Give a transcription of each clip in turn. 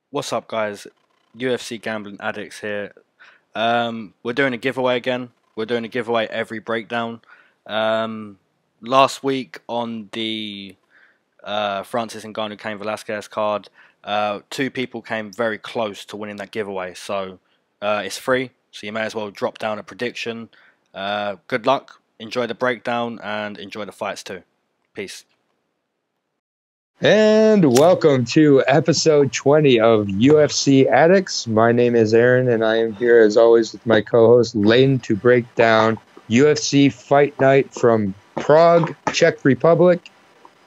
What's up, guys? UFC gambling addicts here. We're doing a giveaway again. We're doing a giveaway every breakdown. Last week on the Francis Ngannou Cain Velasquez card, two people came very close to winning that giveaway. So it's free, so you may as well drop down a prediction. Good luck, enjoy the breakdown, and enjoy the fights too. Peace. And welcome to episode 20 of UFC Addicts. My name is Aaron, and I am here as always with my co-host Leyton to break down UFC Fight Night from Prague, Czech Republic.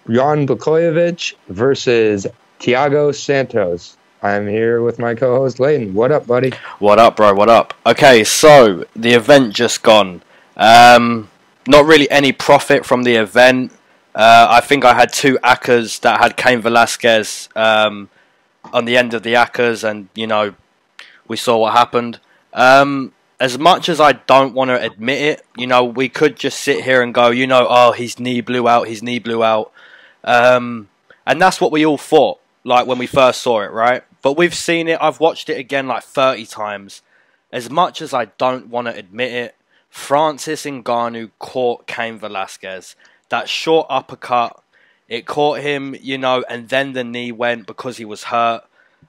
Jan Blachowicz versus Thiago Santos. I'm here with my co-host Leyton. What up, buddy? What up, bro? What up? Okay, so the event just gone. Not really any profit from the event. I think I had two Ackers that had Cain Velasquez on the end of the Ackers, and you know, we saw what happened. As much as I don't want to admit it, you know, we could just sit here and go, you know, oh, his knee blew out, his knee blew out. And that's what we all thought, like when we first saw it, right? But we've seen it, I've watched it again like 30 times. As much as I don't want to admit it, Francis Ngannou caught Cain Velasquez. That short uppercut, it caught him, you know, and then the knee went because he was hurt.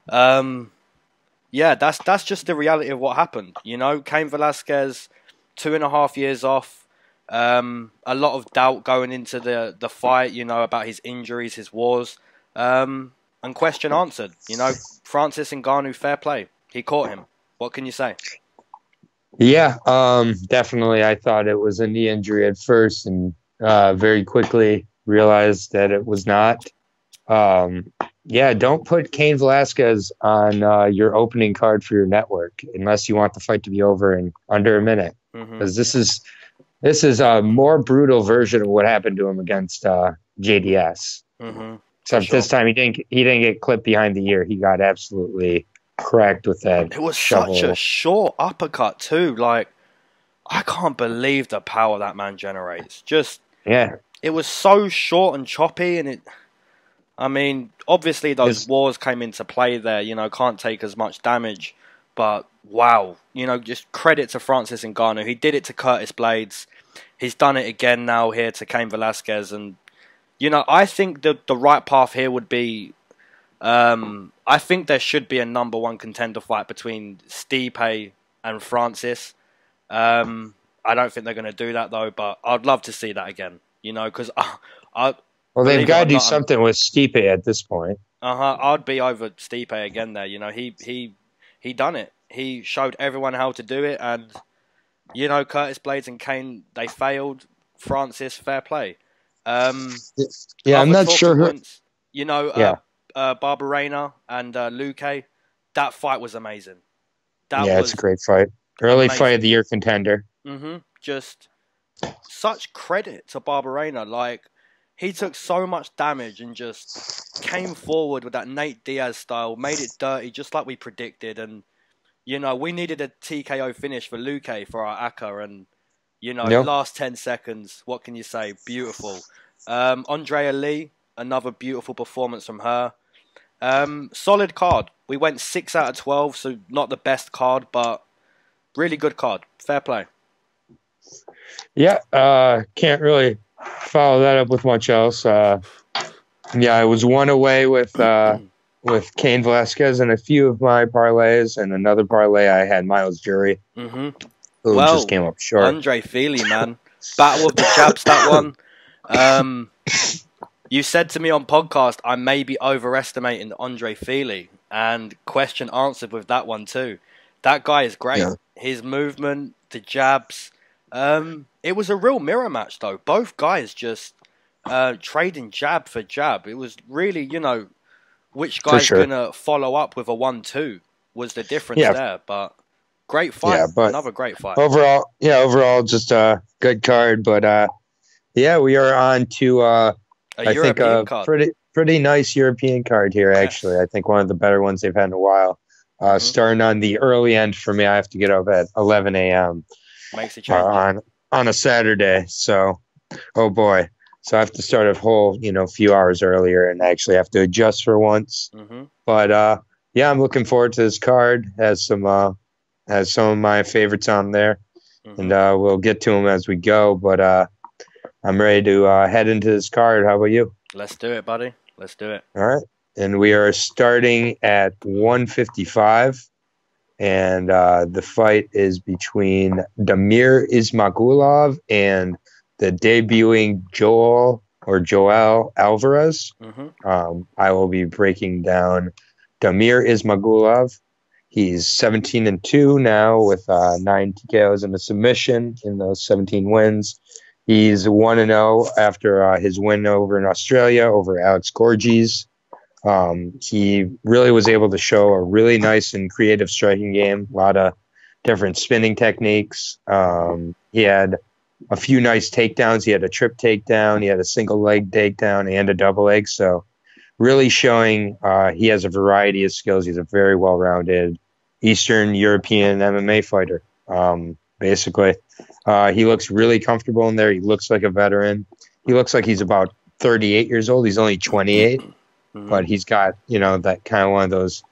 Yeah, that's just the reality of what happened. You know, Cain Velasquez, 2.5 years off. A lot of doubt going into the fight, you know, about his injuries, his wars. And question answered. You know, Francis Ngannou, fair play. He caught him. What can you say? Yeah, definitely. I thought it was a knee injury at first, and very quickly realized that it was not. Yeah, don't put Cain Velasquez on your opening card for your network unless you want the fight to be over in under a minute. Because this is a more brutal version of what happened to him against JDS. Except this time he didn't get clipped behind the ear. He got absolutely cracked with that. It was shovel. Such a short uppercut too. Like, I can't believe the power that man generates. Yeah. It was so short and choppy, and I mean, obviously those wars came into play there, you know, can't take as much damage, but wow, you know, just credit to Francis Ngannou. He did it to Curtis Blades. He's done it again now here to Cain Velasquez, and, you know, I think the right path here would be, I think there should be a #1 contender fight between Stipe and Francis. I don't think they're going to do that, though, but I'd love to see that again, you know, because well, they've got to do something with Stipe at this point. I'd be over Stipe again there, you know, he done it. He showed everyone how to do it, and, you know, Curtis Blades and Cain, they failed. Francis, fair play. Yeah, I'm not sure. Points, you know, Barberena and Luque, that fight was amazing. It's a great fight. Early amazing. Fight of the year contender. Just such credit to Barberena. Like, he took so much damage and just came forward with that Nate Diaz style, made it dirty just like we predicted. And, you know, we needed a TKO finish for Luque for our Aka. And, you know, last 10 seconds, what can you say? Beautiful. Andrea Lee, another beautiful performance from her. Solid card. We went 6 out of 12, so not the best card, but really good card. Fair play. Yeah, can't really follow that up with much else. Yeah, I was one away with Cain Velasquez and a few of my parlays, and another parlay I had Miles Jury, who just came up short. Andre Feely, man. Battle of the Jabs, that one. You said to me on podcast, I may be overestimating Andre Feely, and question answered with that one too. That guy is great. Yeah. His movement, the jabs. It was a real mirror match, though. Both guys just trading jab for jab. It was really, you know, which guy's going to follow up with a 1-2 was the difference there. But great fight. Yeah, but another great fight. Overall, just a good card. But, yeah, we are on to, I think, a pretty nice European card here, actually. I think one of the better ones they've had in a while. Starting on the early end for me, I have to get up at 11 a.m. Makes a change. On a Saturday. So, oh boy. So I have to start a whole, few hours earlier and actually have to adjust for once. But yeah, I'm looking forward to this card. Has some of my favorites on there, and we'll get to them as we go. But I'm ready to head into this card. How about you? Let's do it, buddy. Let's do it. All right, and we are starting at 155, and the fight is between Damir Ismagulov and the debuting Joel Alvarez. I will be breaking down Damir Ismagulov. He's 17-2 now with 9 TKOs and a submission in those 17 wins. He's 1-0 after his win over in Australia over Alex Gorgees. He really was able to show a really nice and creative striking game. A lot of different spinning techniques. He had a few nice takedowns. He had a trip takedown. He had a single leg takedown and a double leg. So really showing he has a variety of skills. He's a very well-rounded Eastern European MMA fighter. Basically, he looks really comfortable in there. He looks like a veteran. He looks like he's about 38 years old. He's only 28, but he's got, that kind of one of those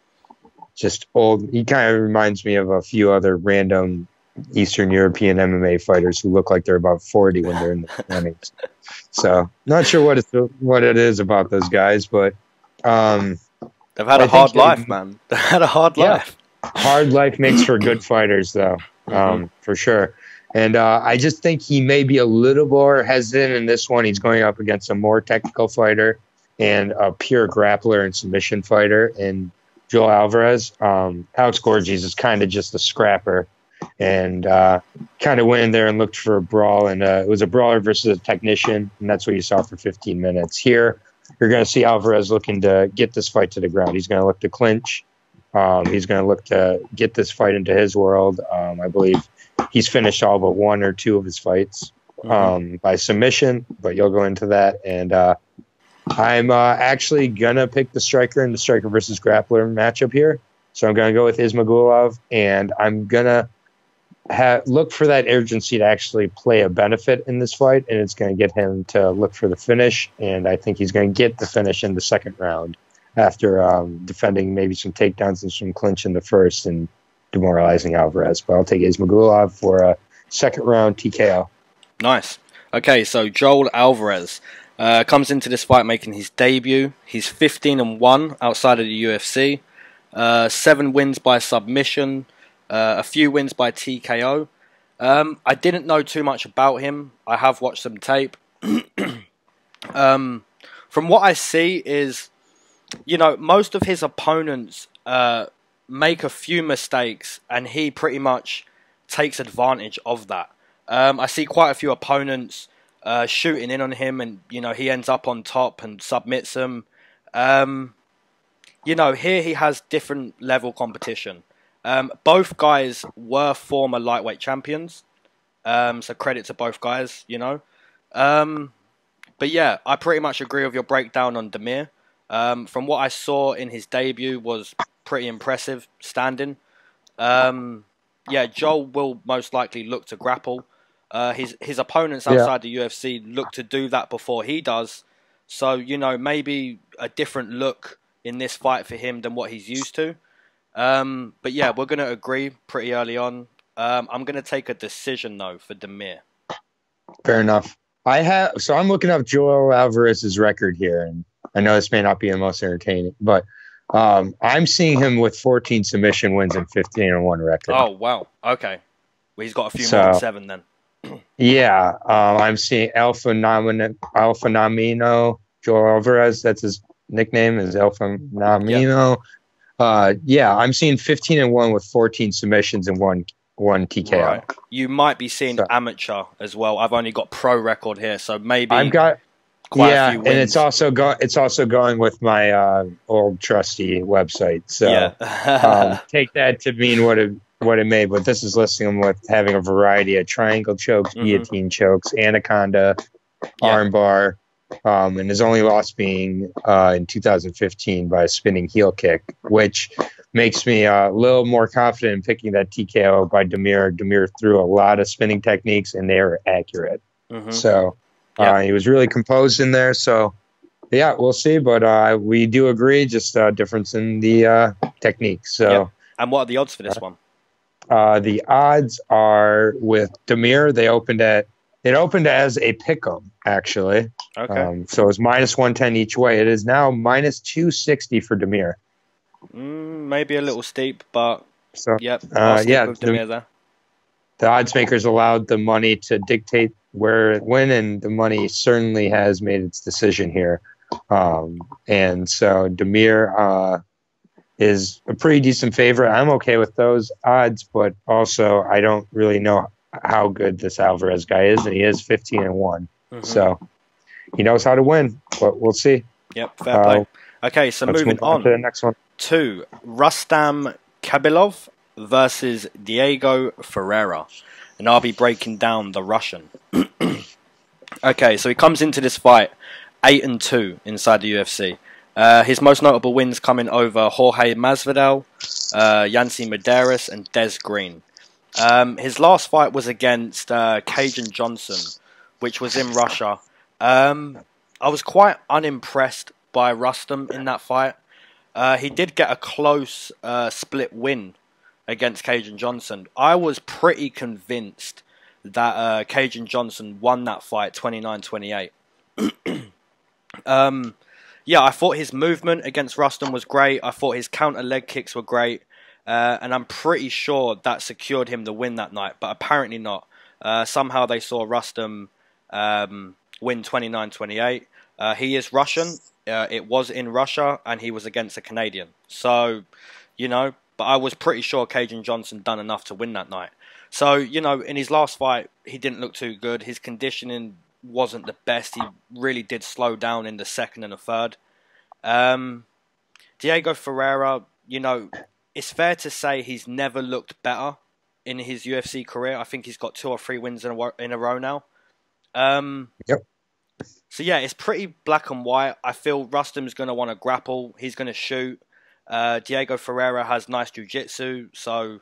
just old. He kind of reminds me of a few other random Eastern European MMA fighters who look like they're about 40 when they're in the 20s. So not sure what it is about those guys, but they've had a hard life, man. They've had a hard life. Hard life makes for good fighters, though, for sure. And I just think he may be a little more hesitant in this one. He's going up against a more technical fighter and a pure grappler and submission fighter in Joel Alvarez. Alex Gorgees is kind of just a scrapper and kind of went in there and looked for a brawl. And it was a brawler versus a technician, and that's what you saw for 15 minutes. Here, you're going to see Alvarez looking to get this fight to the ground. He's going to look to clinch. He's going to look to get this fight into his world. I believe he's finished all but 1 or 2 of his fights by submission, but you'll go into that. And I'm actually going to pick the striker in the striker versus grappler matchup here. So I'm going to go with Ismagulov, and I'm going to look for that urgency to actually play a benefit in this fight, and it's going to get him to look for the finish, and I think he's going to get the finish in the second round after defending maybe some takedowns and some clinch in the first and demoralizing Alvarez. But I'll take Ismagulov for a second round TKO. Nice. Okay, so Joel Alvarez comes into this fight making his debut. He's 15-1 outside of the UFC. 7 wins by submission. A few wins by TKO. I didn't know too much about him. I have watched some tape. From what I see is, most of his opponents make a few mistakes, and he pretty much takes advantage of that. I see quite a few opponents shooting in on him, and he ends up on top and submits them. Here he has different level competition. Both guys were former lightweight champions, so credit to both guys. But yeah, I pretty much agree with your breakdown on Damir. From what I saw in his debut was pretty impressive standing. Yeah, Joel will most likely look to grapple. His opponents outside the UFC look to do that before he does. So, maybe a different look in this fight for him than what he's used to. But yeah, we're going to agree pretty early on. I'm going to take a decision, though, for Damir. Fair enough. So I'm looking up Joel Alvarez's record here, and I know this may not be the most entertaining, but I'm seeing him with 14 submission wins and 15-1 record. Oh, wow. Okay. Well, he's got a few more than 7 then. Yeah. I'm seeing Alpha Namino Joel Alvarez. That's his nickname, is Alpha Namino. Yeah, I'm seeing 15-1 with 14 submissions and one TKO. Right. You might be seeing amateur as well. I've only got pro record here, so maybe I've got quite a few wins. And it's also going with my old trusty website. So take that to mean what it may. But this is listing him with having a variety of triangle chokes, guillotine chokes, anaconda, armbar, and his only loss being in 2015 by a spinning heel kick, which makes me a little more confident in picking that TKO by Damir. Damir threw a lot of spinning techniques, and they were accurate. So he was really composed in there. So, yeah, we'll see. But we do agree, just a difference in the technique. So, Yep. And what are the odds for this one? The odds are with Teymur. It opened as a pick'em, actually. Okay. So it was minus 110 each way. It is now minus 260 for Teymur. Maybe a little steep, but yep. Yeah, with Teymur there. The odds makers allowed the money to dictate where it went, and the money certainly has made its decision here. And so Teymur is a pretty decent favorite. I'm okay with those odds, but also I don't really know how good this Alvarez guy is, and he is 15-1. So he knows how to win, but we'll see. Yep, fair play. Okay, so moving on to the next one. To Rustam Khabilov versus Diego Ferreira. And I'll be breaking down the Russian. Okay, so he comes into this fight 8-2 inside the UFC. His most notable wins coming over Jorge Masvidal, Yancy Medeiros, and Des Green. His last fight was against Cajun Johnson, which was in Russia. I was quite unimpressed by Rustam in that fight. He did get a close split win against Cajun Johnson. I was pretty convinced that Cajun Johnson won that fight 29-28. Yeah, I thought his movement against Rustam was great. I thought his counter leg kicks were great. And I'm pretty sure that secured him the win that night, but apparently not. Somehow they saw Rustam win 29-28. He is Russian. It was in Russia, and he was against a Canadian. So, you know, but I was pretty sure Cajun Johnson done enough to win that night. So, you know, in his last fight, he didn't look too good. His conditioning wasn't the best. He really did slow down in the second and the third. Diego Ferreira, you know, it's fair to say he's never looked better in his UFC career. I think he's got 2 or 3 wins in a row now. Yep. So yeah, it's pretty black and white. I feel Rustam's going to want to grapple. He's going to shoot. Diego Ferreira has nice jiu-jitsu. So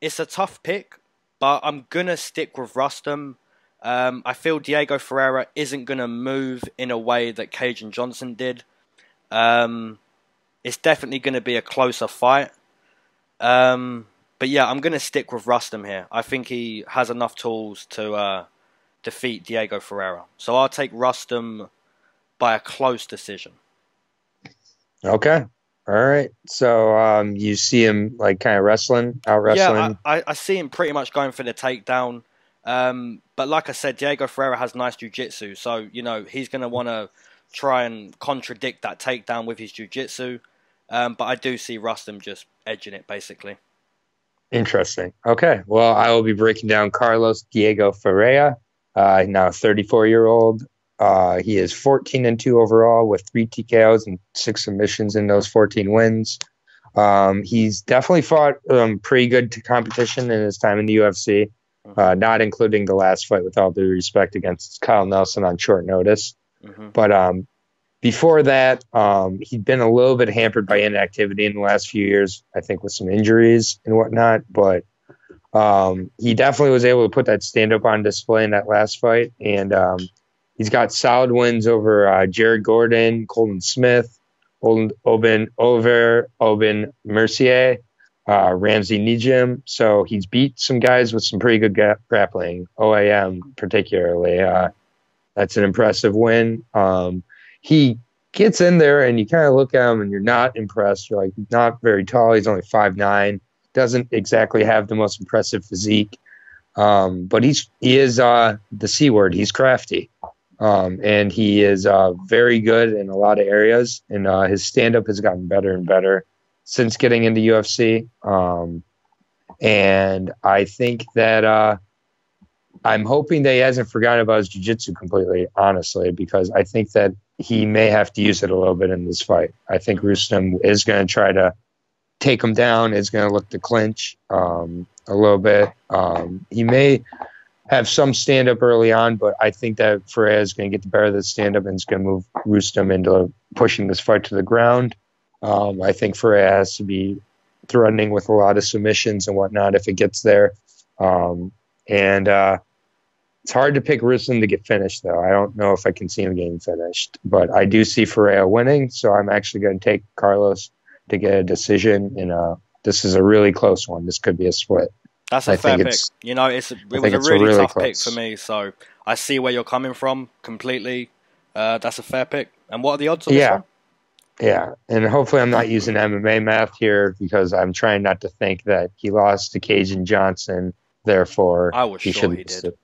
it's a tough pick, but I'm going to stick with Rustam. I feel Diego Ferreira isn't going to move in a way that Cajun Johnson did. It's definitely going to be a closer fight. But yeah, I'm going to stick with Rustam here. I think he has enough tools to defeat Diego Ferreira. So I'll take Rustam by a close decision. Okay. All right. So you see him like kind of out wrestling? Yeah, I see him pretty much going for the takedown. But like I said, Diego Ferreira has nice jiu-jitsu. So, you know, he's going to want to try and contradict that takedown with his jiu-jitsu. But I do see Rustam just edging it, basically. Interesting. Okay. Well, I will be breaking down Carlos Diego Ferreira, now a 34-year-old. He is 14-2 overall with 3 TKOs and 6 submissions in those 14 wins. He's definitely fought pretty good competition in his time in the UFC, not including the last fight, with all due respect, against Kyle Nelson on short notice. But before that, he'd been a little bit hampered by inactivity in the last few years, I think with some injuries and whatnot. But he definitely was able to put that stand-up on display in that last fight. And he's got solid wins over Jared Gordon, Colton Smith, Oben Mercier, Ramsey Nijim. So he's beat some guys with some pretty good grappling, OAM particularly. That's an impressive win. He gets in there and you kind of look at him and you're not impressed. You're like, not very tall. He's only 5'9". Doesn't exactly have the most impressive physique. But he is the C word. He's crafty. And he is very good in a lot of areas. And his stand-up has gotten better and better since getting into UFC. And I think that I'm hoping that he hasn't forgotten about his jiu-jitsu completely, honestly, because I think that he may have to use it a little bit in this fight. I think Rustam is going to try to take him down, is going to look to clinch a little bit. He may have some stand-up early on, but I think that Ferreira is going to get the better of the stand-up and is going to move Rustam into pushing this fight to the ground. I think Ferreira has to be threatening with a lot of submissions and whatnot if it gets there. It's hard to pick Rustam to get finished, though. I don't know if I can see him getting finished, but I do see Ferreira winning, so I'm actually going to take Carlos to get a decision. This is a really close one. This could be a split. That's a fair pick. You know, it was a really tough pick for me, so I see where you're coming from completely. That's a fair pick. And what are the odds on this one? Yeah, and hopefully I'm not using MMA math here because I'm trying not to think that he lost to Cajun Johnson, therefore I was he sure he did.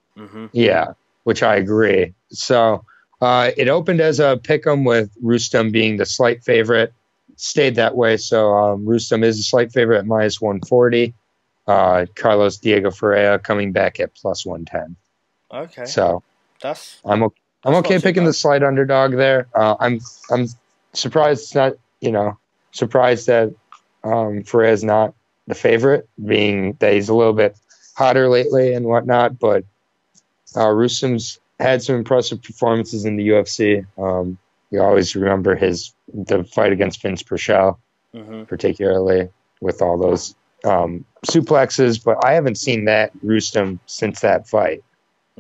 Yeah, which I agree. So it opened as a pick'em with Rustam being the slight favorite. Stayed that way, so Rustam is a slight favorite at minus 140. Carlos Diego Ferreira coming back at plus 110. Okay, so I'm okay picking the slight underdog there. I'm surprised it's not, surprised that Ferreira's not the favorite, being that he's a little bit hotter lately and whatnot. But Rustam's had some impressive performances in the UFC. You always remember the fight against Vince Purcell, particularly with all those suplexes. But I haven't seen that Rustam since that fight.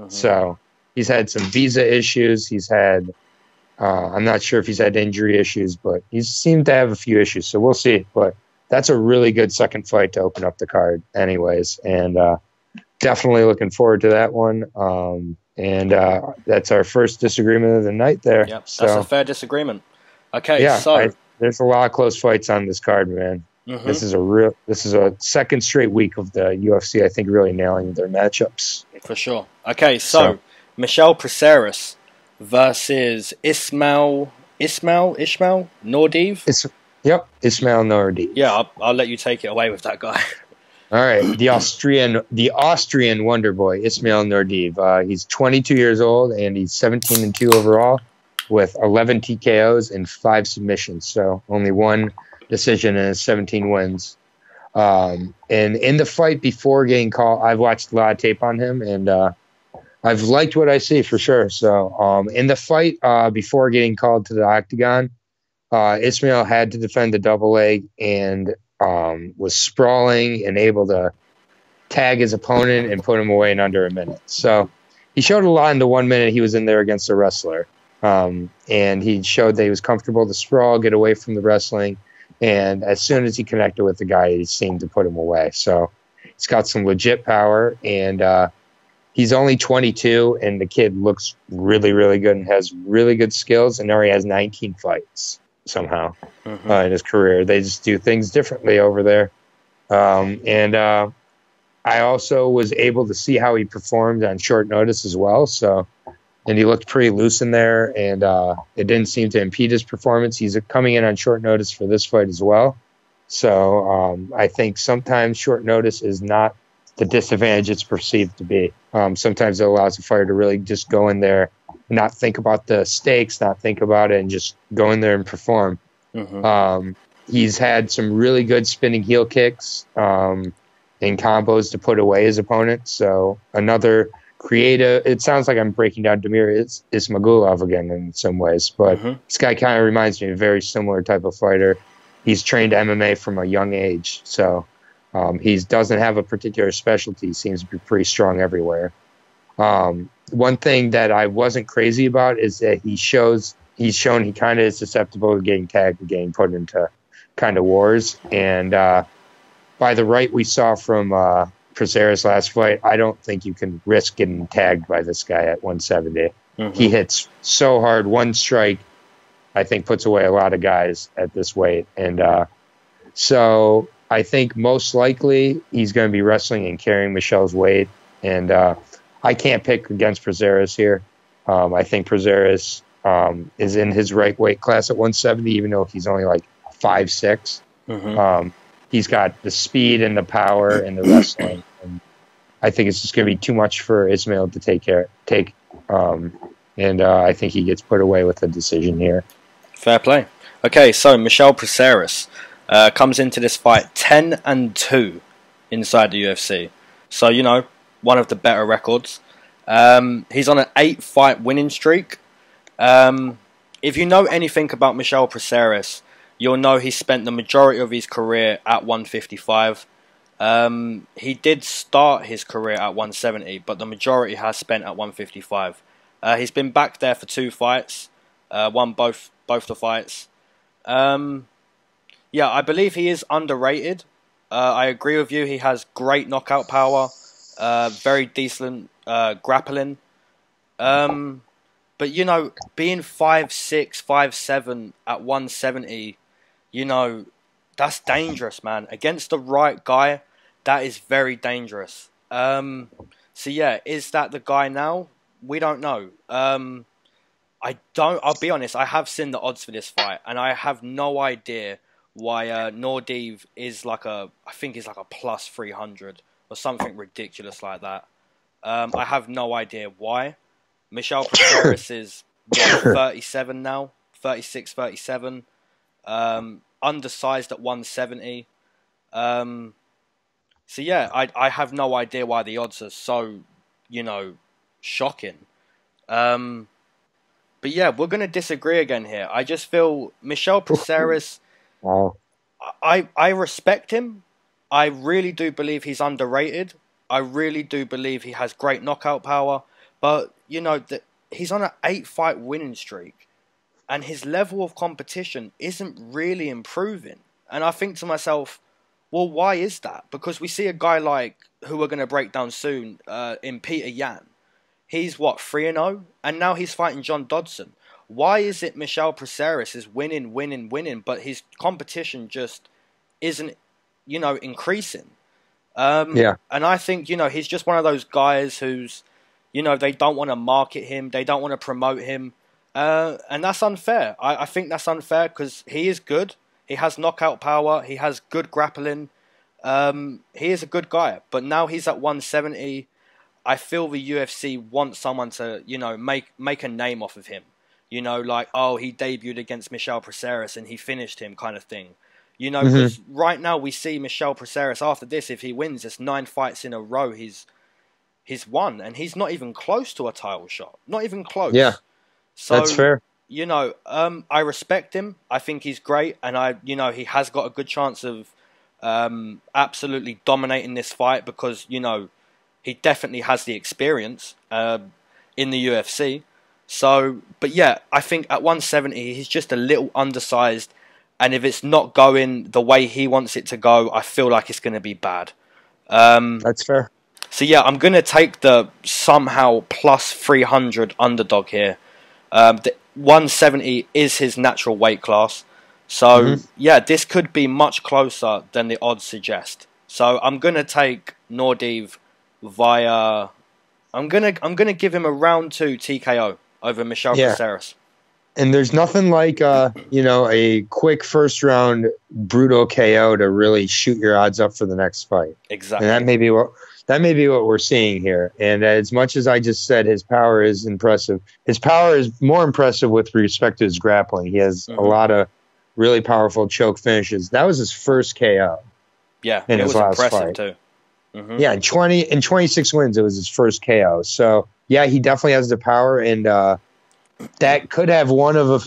So he's had some visa issues. He's had, I'm not sure if he's had injury issues, but he's seemed to have a few issues. So we'll see. But that's a really good second fight to open up the card anyways. And definitely looking forward to that one. And that's our first disagreement of the night there. Yep, so, that's a fair disagreement. Okay, so there's a lot of close fights on this card, man. This is a second straight week of the UFC, I think, really nailing their matchups. For sure. Okay, so Michel Prazeres versus Ismail Nordiv? Ismail Nordiv. Yeah, I'll let you take it away with that guy. All right, the Austrian wonder boy, Ismail Nordiv. He's 22 years old and he's 17-2 overall with 11 TKOs and 5 submissions. So only one decision and 17 wins. And in the fight before getting called, I've watched a lot of tape on him and I've liked what I see for sure. So in the fight before getting called to the octagon, Ismail had to defend the double leg and was sprawling and able to tag his opponent and put him away in under a minute. So he showed a lot in the 1 minute he was in there against a wrestler. And he showed that he was comfortable to sprawl, get away from the wrestling. And as soon as he connected with the guy, he seemed to put him away. So he's got some legit power. And he's only 22, and the kid looks really, really good and has really good skills. And now he has 19 fights somehow in his career. They just do things differently over there. I also was able to see how he performed on short notice as well. And he looked pretty loose in there, and it didn't seem to impede his performance. He's coming in on short notice for this fight as well. So I think sometimes short notice is not the disadvantage it's perceived to be. Sometimes it allows a fighter to really just go in there, not think about the stakes, not think about it, and just go in there and perform. He's had some really good spinning heel kicks and combos to put away his opponent. So another creative. It sounds like I'm breaking down Teymur Ismagulov again in some ways, but this guy kind of reminds me of a very similar type of fighter. He's trained MMA from a young age, so he doesn't have a particular specialty. He seems to be pretty strong everywhere. One thing that I wasn't crazy about is that he's shown he kind of is susceptible to getting tagged and getting put into kind of wars. And by the right we saw from Prazeres last fight, I don't think you can risk getting tagged by this guy at 170. He hits so hard. One strike, I think, puts away a lot of guys at this weight. And so I think most likely he's going to be wrestling and carrying Michel's weight. And I can't pick against Prazeres here. I think Prazeres is in his right weight class at 170, even though he's only like 5'6". He's got the speed and the power and the wrestling. And I think it's just going to be too much for Ismail to take. I think he gets put away with a decision here. Fair play. Okay, so Michel Prazeres comes into this fight 10-2 inside the UFC. So, you know, one of the better records. He's on an 8-fight winning streak. If you know anything about Michel Prazeres, you'll know he spent the majority of his career at 155. He did start his career at 170, but the majority has spent at 155. He's been back there for 2 fights, won both the fights. Yeah, I believe he is underrated. I agree with you. He has great knockout power, very decent grappling. But, you know, being 5'6", 5'7", at 170, you know, that's dangerous, man. Against the right guy, that is very dangerous. So, yeah, is that the guy now? We don't know. I'll be honest, I have seen the odds for this fight, and I have no idea why Nordeev is like I think he's like a plus 300 or something ridiculous like that. I have no idea why. Michel Prazeres is 37 now, 36, 37. Undersized at 170. So yeah, I have no idea why the odds are so, you know, shocking. But yeah, we're going to disagree again here. I just feel Michel Prazeres, wow. I respect him. I really do believe he's underrated. I really do believe he has great knockout power. But, you know, he's on an 8-fight winning streak. And his level of competition isn't really improving. And I think to myself, well, why is that? Because we see a guy like, who we're going to break down soon, in Peter Yan. He's, what, 3-0? And now he's fighting John Dodson. Why is it Michel Prazeres is winning, but his competition just isn't, you know, increasing? Yeah. And I think, you know, he's just one of those guys who's, you know, they don't want to market him. They don't want to promote him. And that's unfair. I think that's unfair because he is good. He has knockout power. He has good grappling. He is a good guy. But now he's at 170. I feel the UFC wants someone to, you know, make a name off of him. You know, like, oh, he debuted against Michel Prazeres and he finished him kind of thing. You know, because right now we see Michel Prazeres, after this, if he wins, it's 9 fights in a row he's won. And he's not even close to a title shot. Not even close. Yeah, so, that's fair. You know, I respect him. I think he's great. And, you know, he has got a good chance of absolutely dominating this fight because, you know, he definitely has the experience in the UFC. So, but yeah, I think at 170, he's just a little undersized. And if it's not going the way he wants it to go, I feel like it's going to be bad. That's fair. So yeah, I'm going to take the somehow plus 300 underdog here. The 170 is his natural weight class. So yeah, this could be much closer than the odds suggest. So I'm going to take Nordeev via... I'm gonna give him a round 2 TKO over Michel Prazeres. And there's nothing like you know, a quick first round brutal KO to really shoot your odds up for the next fight. Exactly. And that may be what we're seeing here. And as much as I just said his power is impressive, his power is more impressive with respect to his grappling. He has a lot of really powerful choke finishes. That was his first KO. Yeah, it was impressive too. Yeah, in 26 wins, it was his first KO. So yeah, he definitely has the power, and that could have one of a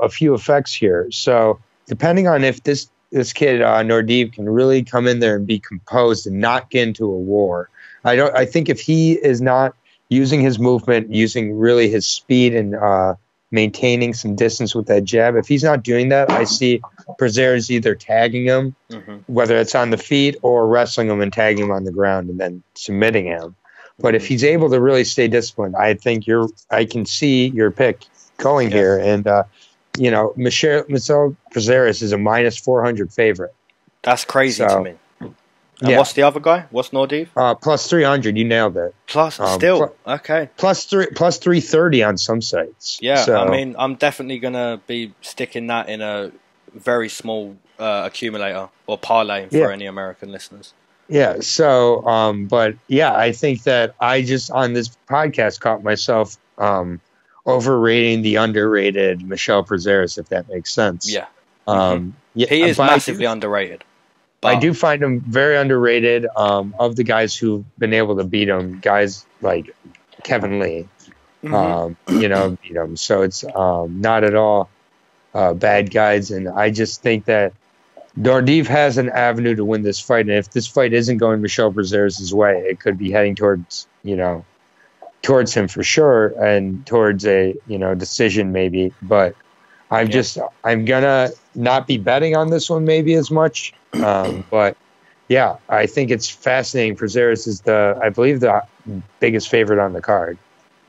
few effects here. So depending on if this kid Nordeev can really come in there and be composed and not get into a war, I think if he is not using his movement, using really his speed and maintaining some distance with that jab, if he's not doing that, I see Prazeres either tagging him, whether it's on the feet, or wrestling him and tagging him on the ground and then submitting him. But if he's able to really stay disciplined, I think I can see your pick going here. And, you know, Michel Prazeres is a minus 400 favorite. That's crazy to me. And what's the other guy? What's Nordeev? Plus 300. You nailed it. Plus, okay. Plus 330 on some sites. Yeah, so, I mean, I'm definitely going to be sticking that in a very small accumulator or parlay for any American listeners. Yeah, so, but yeah, I think that I just on this podcast caught myself overrating the underrated Michel Prazeres, if that makes sense. Yeah. He is massively underrated. I do find him very underrated. Of the guys who've been able to beat him, guys like Kevin Lee, you know, beat him. So it's not at all bad guys. And I just think that Nordeev has an avenue to win this fight. And if this fight isn't going Michel Prazeres' way, it could be heading towards him for sure, and towards a, decision maybe. But I'm gonna not be betting on this one maybe as much, but yeah, I think it's fascinating. Prazeres is I believe the biggest favorite on the card.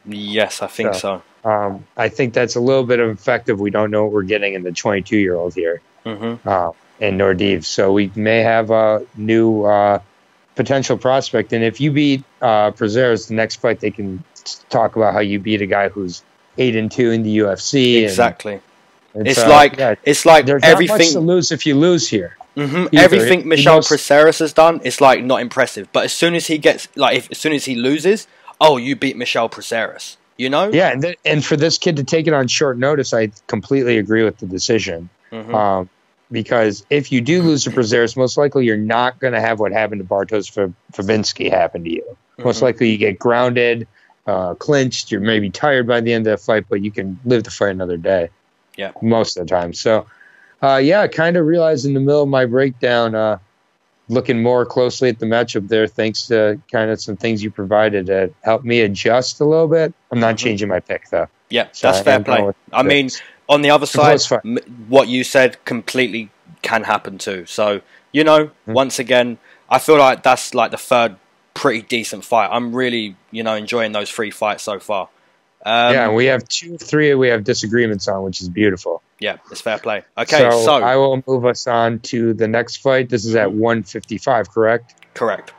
Yes, I think so. I think that's a little bit of effective. We don't know what we're getting in the 22-year-old here, in Nordiv. So we may have a new potential prospect. And if you beat Prazeres, the next fight they can talk about how you beat a guy who's 8-2 in the UFC. Exactly. It's like there's everything not much to lose if you lose here. Everything Michel Prazeres has done is like not impressive. But as soon as he gets as soon as he loses, oh, you beat Michel Prazeres. You know? Yeah, and for this kid to take it on short notice, I completely agree with the decision. Because if you do lose to Prazeres, most likely you're not going to have what happened to Bartosz Fabinski happen to you. Most likely you get grounded, clinched, you're maybe tired by the end of the fight, but you can live the fight another day. Yeah. Most of the time. So, I kind of realized in the middle of my breakdown, looking more closely at the matchup there, thanks to kind of some things you provided that helped me adjust a little bit. I'm not changing my pick, though. Yeah, so that's fair play. I mean, on the other side, what you said completely can happen too. So, once again, I feel like that's like the third pretty decent fight. I'm really, enjoying those 3 fights so far. We have 2 of 3 we have disagreements on, which is beautiful. Yeah, it's fair play. Okay, so I will move us on to the next fight. This is at 155, correct? Correct.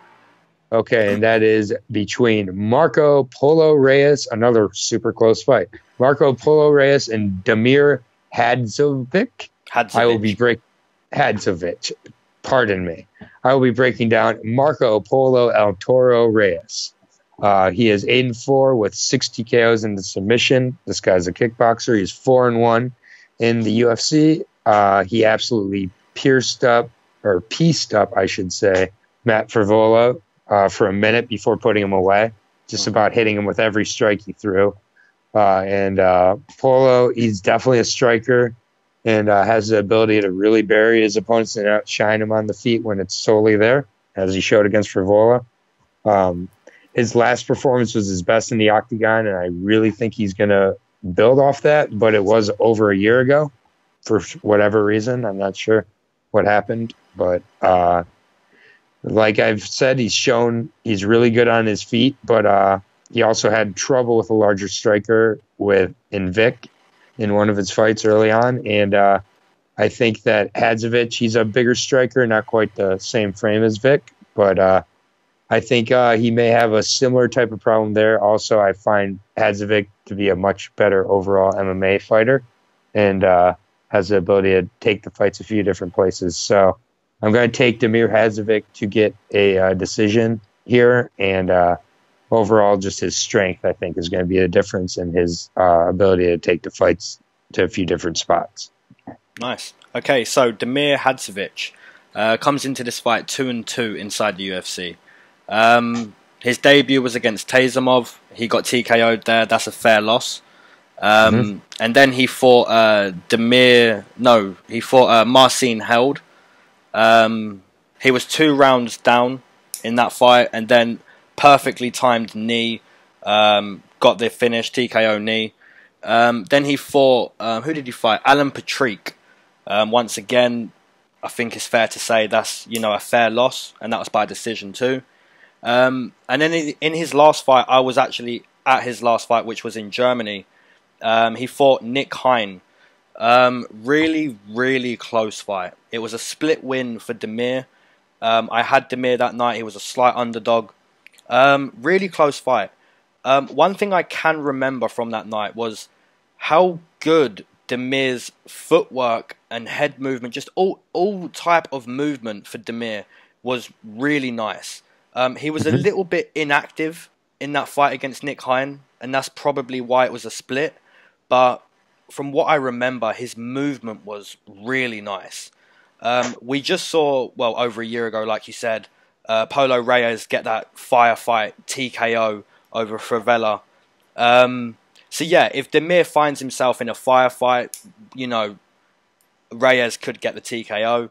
Okay, and that is between Marco Polo Reyes, another super close fight. Marco Polo Reyes and Damir Hadzociv. I will be Hadzociv. Pardon me. I will be breaking down Marco Polo El Toro Reyes. He is 8-4 with 60 KOs in the submission. This guy's a kickboxer. He's 4-1 in the UFC. He absolutely pieced up, I should say, Matt Frevola for a minute before putting him away. Just about hitting him with every strike he threw. And Polo, he's definitely a striker and has the ability to really bury his opponents and outshine him on the feet when it's solely there, as he showed against Frevola. His last performance was his best in the octagon, and I really think he's going to build off that, but it was over a year ago for whatever reason. I'm not sure what happened, but like I've said, he's shown he's really good on his feet, but he also had trouble with a larger striker in Vic in one of his fights early on, and I think that Hadzociv, he's a bigger striker, not quite the same frame as Vic, but I think he may have a similar type of problem there. Also, I find Hadzociv to be a much better overall MMA fighter and has the ability to take the fights a few different places. So I'm going to take Damir Hadzociv to get a decision here. And overall, just his strength, I think, is going to be a difference in his ability to take the fights to a few different spots. Nice. Okay, so Damir Hadzociv comes into this fight 2-2 inside the UFC. His debut was against Teymur. He got TKO'd there. That's a fair loss. And then he fought Marcin Held. He was 2 rounds down in that fight, and then perfectly timed knee, got the finish, TKO knee. Then he fought, who did he fight? Alan Patrick. Once again, I think it's fair to say that's, a fair loss, and that was by decision too. And then in his last fight, I was actually at his last fight, which was in Germany. He fought Nick Hein. Really, really close fight. It was a split win for Damir. I had Damir that night. He was a slight underdog. Really close fight. One thing I can remember from that night was how good Damir's footwork and head movement, just all type of movement for Damir was really nice. He was a little bit inactive in that fight against Nick Hein, and that's probably why it was a split. But from what I remember, his movement was really nice. We just saw, over a year ago, like you said, Polo Reyes get that firefight TKO over Frevola. So yeah, if Damir finds himself in a firefight, Reyes could get the TKO.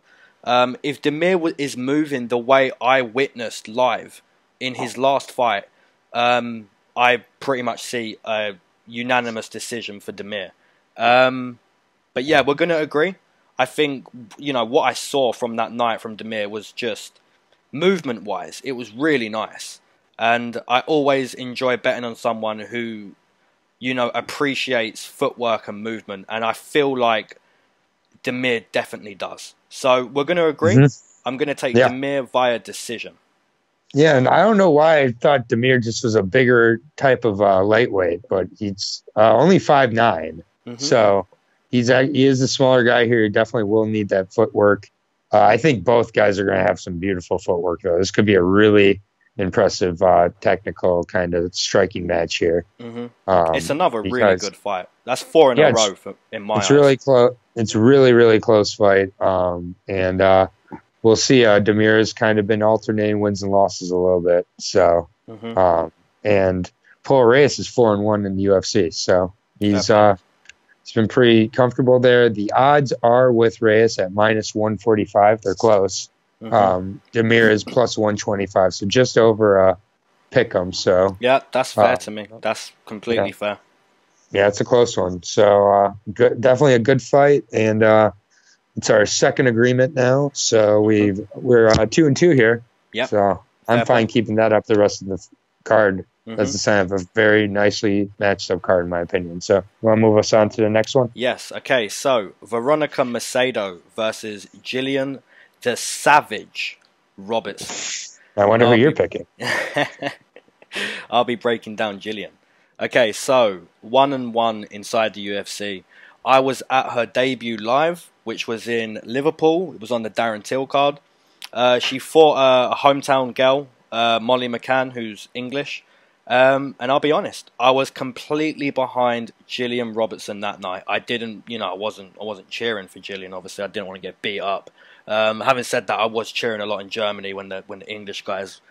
If Damir is moving the way I witnessed live in his last fight, I pretty much see a unanimous decision for Damir. But yeah, we're going to agree. I think, what I saw from that night from Teymur was just movement-wise, it was really nice. And I always enjoy betting on someone who, appreciates footwork and movement. And I feel like Teymur definitely does. So we're going to agree. I'm going to take Teymur via decision. Yeah, and I don't know why I thought Teymur just was a bigger type of lightweight, but he's only 5'9". So he is a smaller guy here. He definitely will need that footwork. I think both guys are going to have some beautiful footwork, though. This could be a really impressive technical kind of striking match here. It's another really good fight. That's 4 in a row in my eyes. Really close. It's really, really close fight. And we'll see. Teymur has kind of been alternating wins and losses a little bit. So, and Paul Reyes is 4-1 in the UFC. So he's been pretty comfortable there. The odds are with Reyes at -145. They're close. Teymur is +125, so just over pick'em. So yeah, that's fair to me. That's completely fair. Yeah, it's a close one. So definitely a good fight, and it's our second agreement now. So we're 2-2 here. Yeah. So I'm fine keeping that up the rest of the card. That's the sign of a very nicely matched up card, in my opinion. So, you want to move us on to the next one? Yes. Okay. So, Veronica Macedo versus Gillian the Savage Robertson. I wonder who you're picking. I'll be breaking down Gillian. Okay. So, 1-1 inside the UFC. I was at her debut live, which was in Liverpool. It was on the Darren Till card. She fought a hometown girl, Molly McCann, who's English. And I'll be honest, I was completely behind Gillian Robertson that night. I didn't, I wasn't cheering for Gillian. Obviously, I didn't want to get beat up. Having said that, I was cheering a lot in Germany when the English guys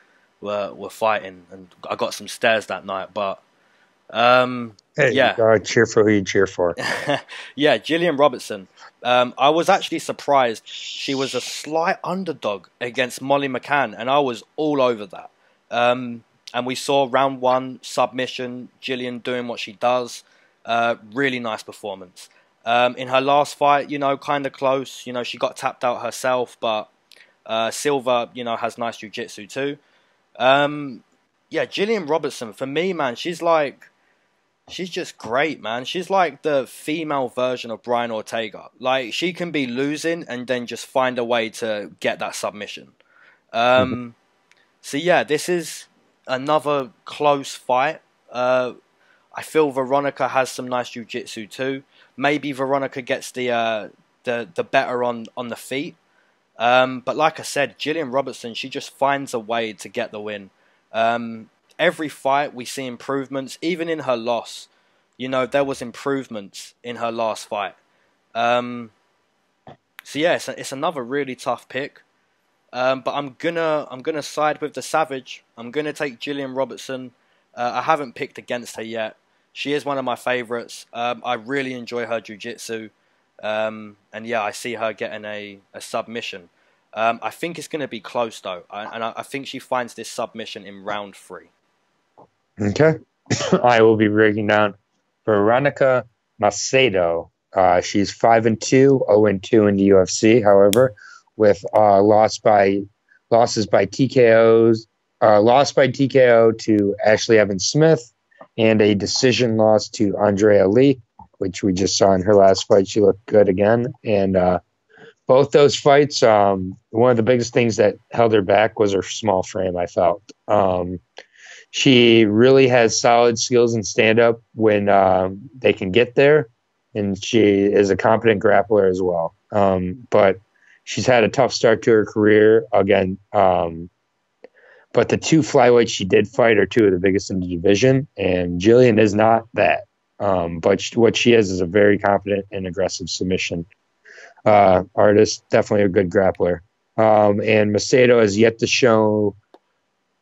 were fighting, and I got some stares that night. But hey, you gotta cheer for who you cheer for. Yeah, Gillian Robertson. I was actually surprised she was a slight underdog against Molly McCann, and I was all over that. And we saw round 1 submission, Gillian doing what she does. Really nice performance. In her last fight, kind of close. She got tapped out herself, but Silva, has nice jiu-jitsu too. Yeah, Gillian Robertson, for me, man, she's just great, man. She's like the female version of Brian Ortega. Like, she can be losing and then just find a way to get that submission. So yeah, this is another close fight. I feel Veronica has some nice jiu-jitsu too. Maybe Veronica gets the better on the feet. But like I said, Gillian Robertson, she just finds a way to get the win. Every fight we see improvements. Even in her loss, there was improvements in her last fight. So yeah, it's another really tough pick. But I'm gonna side with the Savage. I'm gonna take Gillian Robertson. I haven't picked against her yet. She is one of my favorites. I really enjoy her jiu-jitsu. And yeah, I see her getting a submission. I think it's gonna be close though, and I think she finds this submission in round 3. Okay. I will be breaking down Veronica Macedo. She's 5-2, 0-2 in the UFC. However, with loss by TKO to Ashley Evans Smith and a decision loss to Andrea Lee, which we just saw in her last fight. She looked good again. And both those fights, one of the biggest things that held her back was her small frame, I felt. She really has solid skills in stand-up when they can get there, and she is a competent grappler as well. But she's had a tough start to her career again. But the 2 flyweights she did fight are 2 of the biggest in the division, and Gillian is not that. But what she is a very competent and aggressive submission artist, definitely a good grappler. And Macedo has yet to show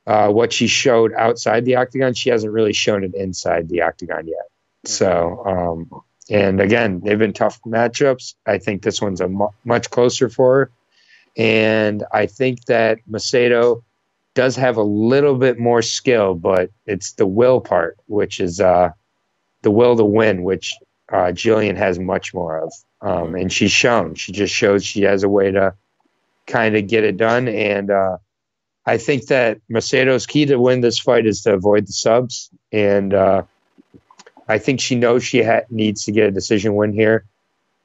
what she showed outside the octagon. She hasn't really shown it inside the octagon yet. So, and again, they've been tough matchups. I think this one's much closer for her. And I think that Macedo does have a little bit more skill, but it's the will part, which is the will to win, which Jillian has much more of. And she's shown. She just shows she has a way to kind of get it done. And I think that Macedo's key to win this fight is to avoid the subs. And I think she knows she needs to get a decision win here.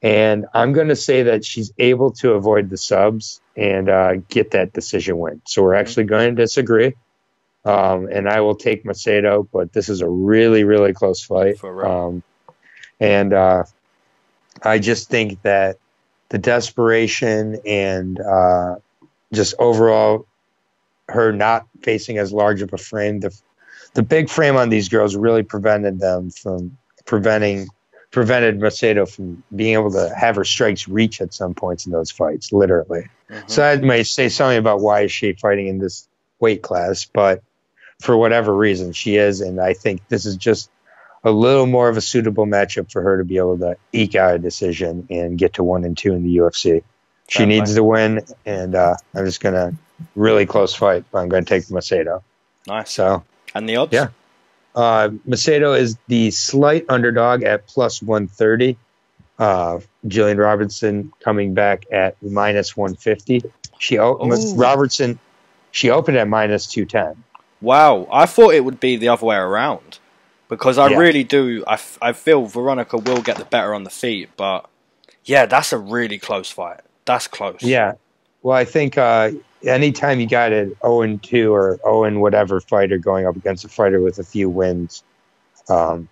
And I'm going to say that she's able to avoid the subs and get that decision win. So we're actually going to disagree. And I will take Macedo, but this is a really, really close fight. And I just think that the desperation and just overall her not facing as large of a frame, the big frame on these girls really prevented Macedo from being able to have her strikes reach at some points in those fights, literally. So that may say something about why is she fighting in this weight class, but for whatever reason she is, and I think this is just a little more of a suitable matchup for her to be able to eke out a decision and get to 1 and 2 in the UFC. She needs to win, and I'm just going to really close fight, but I'm going to take Macedo. Nice. So, and the odds? Yeah. Macedo is the slight underdog at plus 130. Jillian Robertson coming back at minus 150. Robertson, she opened at minus 210. Wow. I thought it would be the other way around. Because I really do, I feel Veronica will get the better on the feet, but yeah, that's a really close fight. That's close. Yeah. Well, I think anytime you got an 0-2 or 0 whatever fighter going up against a fighter with a few wins, I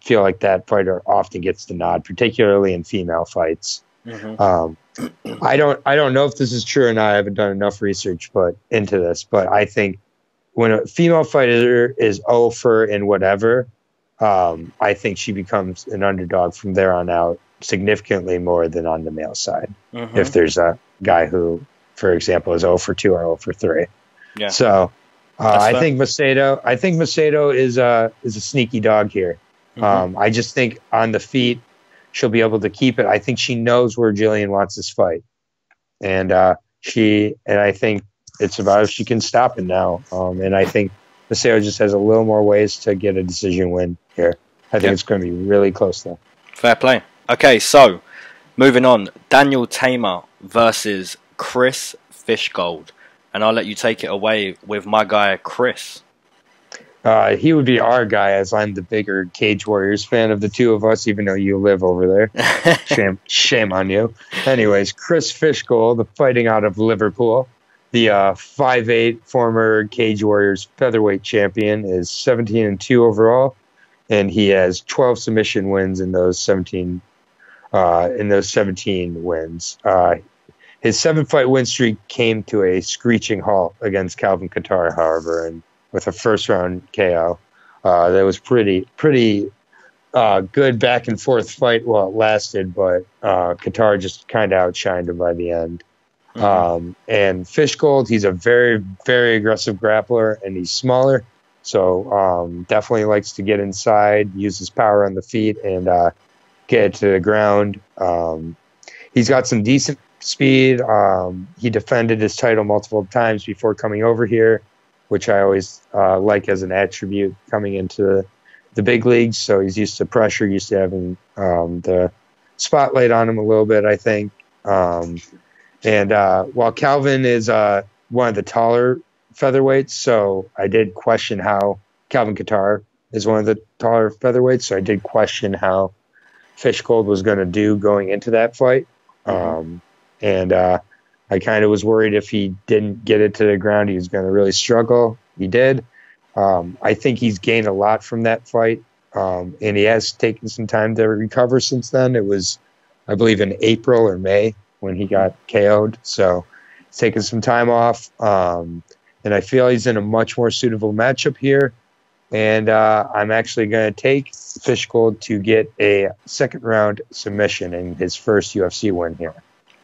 feel like that fighter often gets the nod, particularly in female fights. I don't know if this is true or not. I haven't done enough research into this, but I think when a female fighter is 0 for and whatever, I think she becomes an underdog from there on out significantly more than on the male side. If there's a guy who, for example, is 0 for 2 or 0 for 3. Yeah. So I think Macedo is a sneaky dog here. I just think on the feet she'll be able to keep it. I think she knows where Jillian wants this fight, and I think it's about if she can stop it now. And I think Macedo just has a little more ways to get a decision win here. I think it's going to be really close, though. Fair play. Okay, so moving on. Daniel Teymur versus Chris Fishgold. And I'll let you take it away with my guy, Chris. He would be our guy, as I'm the bigger Cage Warriors fan of the two of us, even though you live over there. Shame on you. Anyways, Chris Fishgold, fighting out of Liverpool. The 5'8" former Cage Warriors featherweight champion is 17-2 overall, and he has 12 submission wins in those 17 wins. His 7-fight win streak came to a screeching halt against Calvin Kattar, however, and with a first-round KO. That was pretty good back and forth fight while it lasted, but Kattar just kind of outshined him by the end. And Fishgold, he's a very, very aggressive grappler, and he's smaller, so definitely likes to get inside, use his power on the feet, and get it to the ground. He's got some decent speed. He defended his title multiple times before coming over here, which I always like as an attribute coming into the big leagues. So he's used to pressure, used to having the spotlight on him a little bit, I think. And while Calvin is one of the taller featherweights, so I did question how Calvin Kattar is one of the taller featherweights, so I did question how Fishgold was going to do going into that fight. And I kind of was worried if he didn't get it to the ground, he was going to really struggle. He did. I think he's gained a lot from that fight, and he has taken some time to recover since then. It was, I believe, in April or May when he got KO'd. So he's taken some time off, and I feel he's in a much more suitable matchup here. And I'm actually going to take Fishgold to get a second-round submission in his first UFC win here.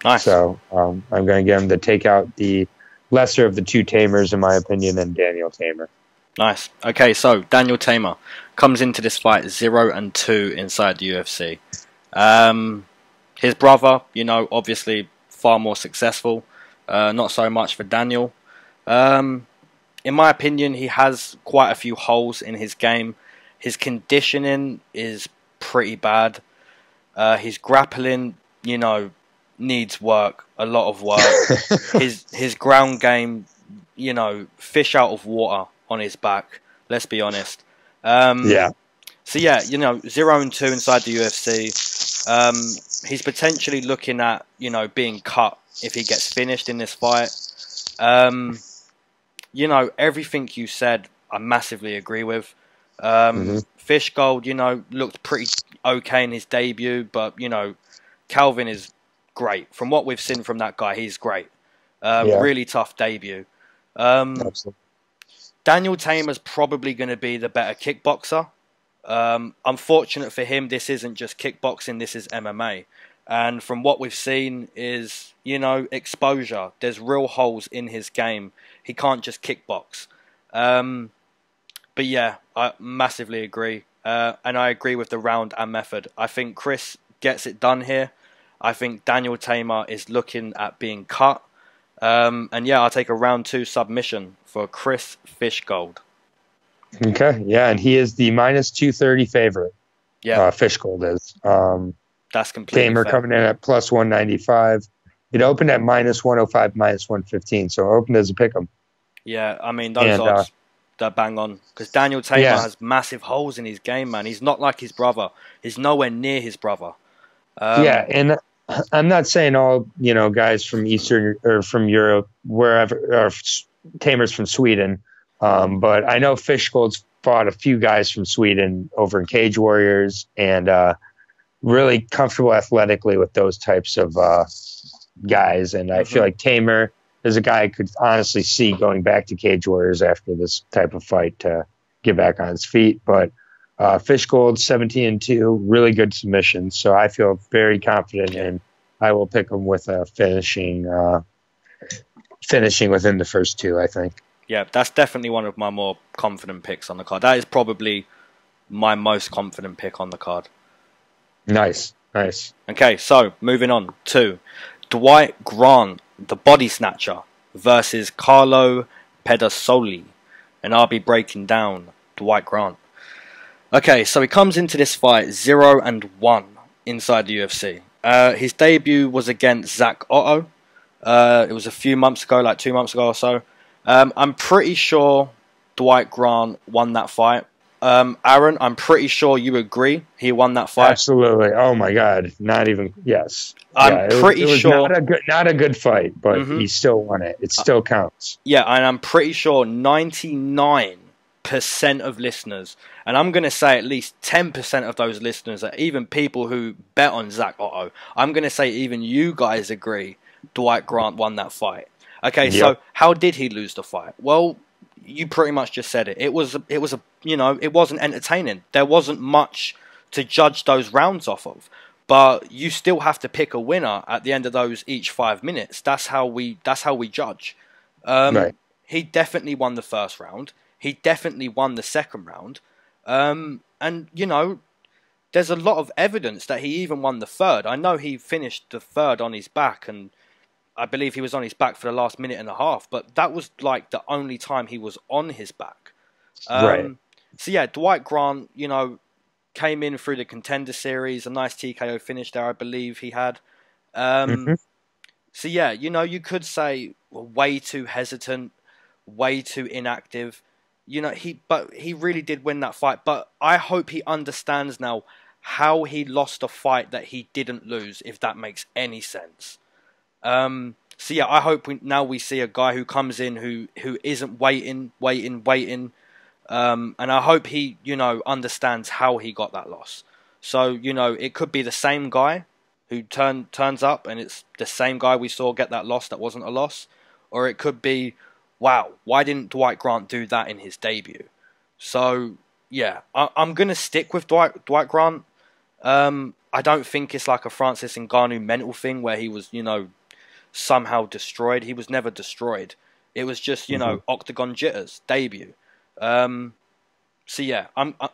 Nice. So I'm going to get him to take out the lesser of the two Teymurs, in my opinion, than Daniel Teymur. Nice. Okay, so Daniel Teymur comes into this fight 0-2 inside the UFC. His brother, obviously far more successful. Not so much for Daniel. In my opinion, he has quite a few holes in his game. His conditioning is pretty bad. His grappling, you know, needs work, a lot of work. his ground game, you know, fish out of water on his back. Let's be honest. Yeah. So yeah, you know, 0-2 inside the UFC. He's potentially looking at, you know, being cut if he gets finished in this fight. You know, everything you said, I massively agree with. Fishgold, you know, looked pretty okay in his debut, but, you know, Calvin is great. From what we've seen from that guy, he's great. Really tough debut. Absolutely. Daniel Teymur's probably going to be the better kickboxer. Unfortunate for him, this isn't just kickboxing, this is MMA. And from what we've seen is, you know, exposure. There's real holes in his game. He can't just kickbox. But yeah, I massively agree. And I agree with the round and method. I think Chris gets it done here. I think Daniel Teymur is looking at being cut. And yeah, I'll take a round 2 submission for Chris Fishgold. Okay, yeah, and he is the -230 favorite. Yeah, Fishgold is. That's completely Teymur fair. coming in at +195. It opened at -105, -115, so it opened as a pick'em. Yeah, I mean, those odds, they're bang on. Because Daniel Teymur has massive holes in his game, man. He's not like his brother. He's nowhere near his brother. Yeah, and I'm not saying all, you know, guys from Eastern or from Europe, wherever, or Teymur's from Sweden, but I know Fishgold's fought a few guys from Sweden over in Cage Warriors, and really comfortable athletically with those types of guys. And I feel like Teymur is a guy I could honestly see going back to Cage Warriors after this type of fight to get back on his feet. But Fishgold 17-2, really good submission. So I feel very confident, and I will pick him with a finishing within the first 2, I think. Yeah, that's definitely one of my more confident picks on the card. That is probably my most confident pick on the card. Nice. Okay, so moving on to Dwight Grant, the body snatcher, versus Carlo Pedersoli. And I'll be breaking down Dwight Grant. Okay, so he comes into this fight 0-1 inside the UFC. His debut was against Zach Otto. It was a few months ago, like 2 months ago or so. I'm pretty sure Dwight Grant won that fight. Aaron, I'm pretty sure you agree he won that fight. Absolutely. Oh my God. Not even. Yes. I'm pretty sure. Not a good fight, but he still won it. It still counts. Yeah, and I'm pretty sure 99% of listeners, and I'm going to say at least 10% of those listeners are even people who bet on Zach Otto. I'm going to say even you guys agree Dwight Grant won that fight. Okay, so how did he lose the fight? Well, you pretty much just said it. It was a, you know, it wasn't entertaining. There wasn't much to judge those rounds off of. But you still have to pick a winner at the end of those each 5 minutes. That's how we judge. Right. He definitely won the first round. He definitely won the second round. And you know, there's a lot of evidence that he even won the third. I know he finished the third on his back, and I believe he was on his back for the last minute and a half, but that was like the only time he was on his back. Right. So yeah, Dwight Grant, you know, came in through the Contender Series, a nice TKO finish there, I believe he had. So yeah, you know, you could say way too hesitant, way too inactive. You know, but he really did win that fight. But I hope he understands now how he lost a fight that he didn't lose, if that makes any sense. So yeah, I hope we see a guy who comes in who isn't waiting. And I hope he, you know, understands how he got that loss. So, you know, it could be the same guy who turns up and it's the same guy we saw get that loss that wasn't a loss. Or it could be, wow, why didn't Dwight Grant do that in his debut? So, yeah, I'm going to stick with Dwight Grant. I don't think it's like a Francis Ngannou mental thing where he was, you know, somehow destroyed. He was never destroyed. It was just, you know, octagon jitters, debut. So yeah,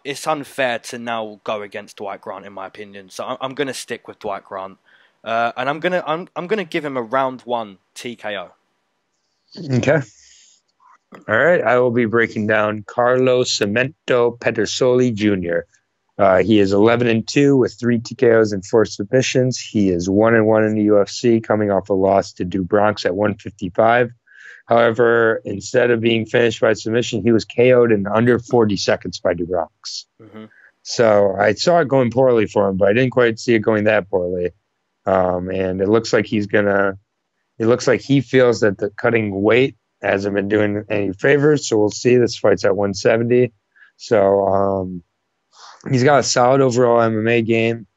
it's unfair to now go against Dwight Grant in my opinion. So I'm going to stick with Dwight Grant, and I'm gonna give him a round 1 TKO. Okay. All right, I will be breaking down Carlos Cemento Pedersoli Jr. He is 11-2 with 3 TKOs and 4 submissions. He is 1-1 in the UFC, coming off a loss to Dubronx at 155. However, instead of being finished by submission, he was KO'd in under 40 seconds by Dubronx. So I saw it going poorly for him, but I didn't quite see it going that poorly. And it looks like he feels that the cutting weight hasn't been doing any favors. So we'll see. This fight's at 170. So he's got a solid overall MMA game.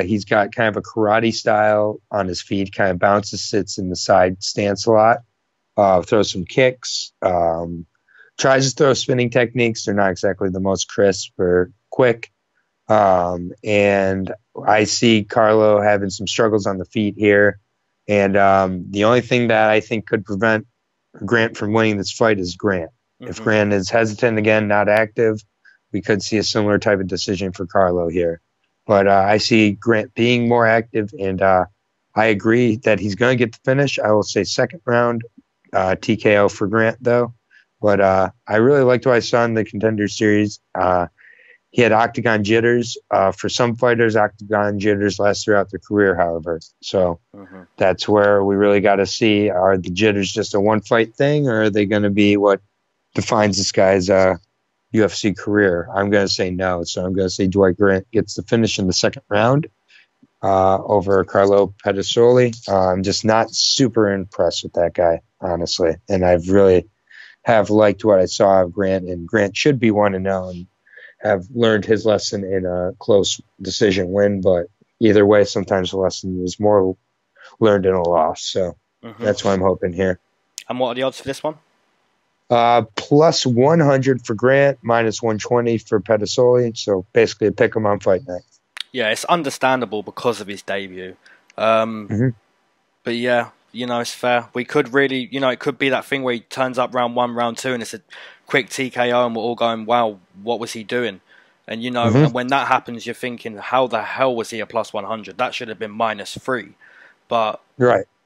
He's got kind of a karate style on his feet, kind of bounces, sits in the side stance a lot, throws some kicks, tries to throw spinning techniques. They're not exactly the most crisp or quick. And I see Carlo having some struggles on the feet here. And the only thing that I think could prevent Grant from winning this fight is Grant. If Grant is hesitant again, not active, we could see a similar type of decision for Carlo here. But I see Grant being more active, and I agree that he's going to get the finish. I will say second round TKO for Grant, though. But I really liked what I saw in the Contender Series. He had octagon jitters. For some fighters, octagon jitters last throughout their career, however. So that's where we really got to see, are the jitters just a one-fight thing, or are they going to be what defines this guy's UFC career? I'm going to say no. So I'm going to say Dwight Grant gets the finish in the second round over Carlo Pedersoli. I'm just not super impressed with that guy, honestly. And I've really have liked what I saw of Grant, and Grant should be 1-0 and have learned his lesson in a close decision win. But either way, sometimes the lesson is more learned in a loss. So that's what I'm hoping here. And what are the odds for this one? Plus 100 for Grant, minus 120 for Pedersoli. So basically a pick 'em on fight night. Yeah, it's understandable because of his debut. But yeah, you know, it's fair. We could really, you know, it could be that thing where he turns up round 1, round 2, and it's a quick TKO, and we're all going, wow, what was he doing? And, you know, and when that happens, you're thinking, how the hell was he a plus 100? That should have been minus 3. But,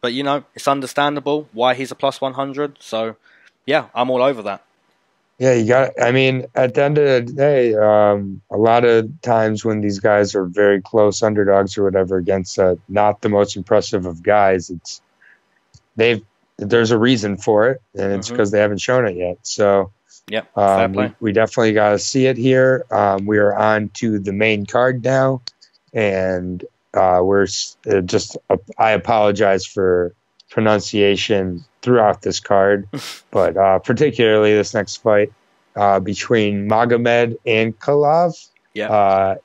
you know, it's understandable why he's a plus 100. So, yeah, I'm all over that. Yeah, you got. I mean, at the end of the day, a lot of times when these guys are very close underdogs or whatever against not the most impressive of guys, there's a reason for it, and it's because they haven't shown it yet. So, we definitely got to see it here. We are on to the main card now, and we're just. I apologize for pronunciation throughout this card, but particularly this next fight between Magomed and Khabllov.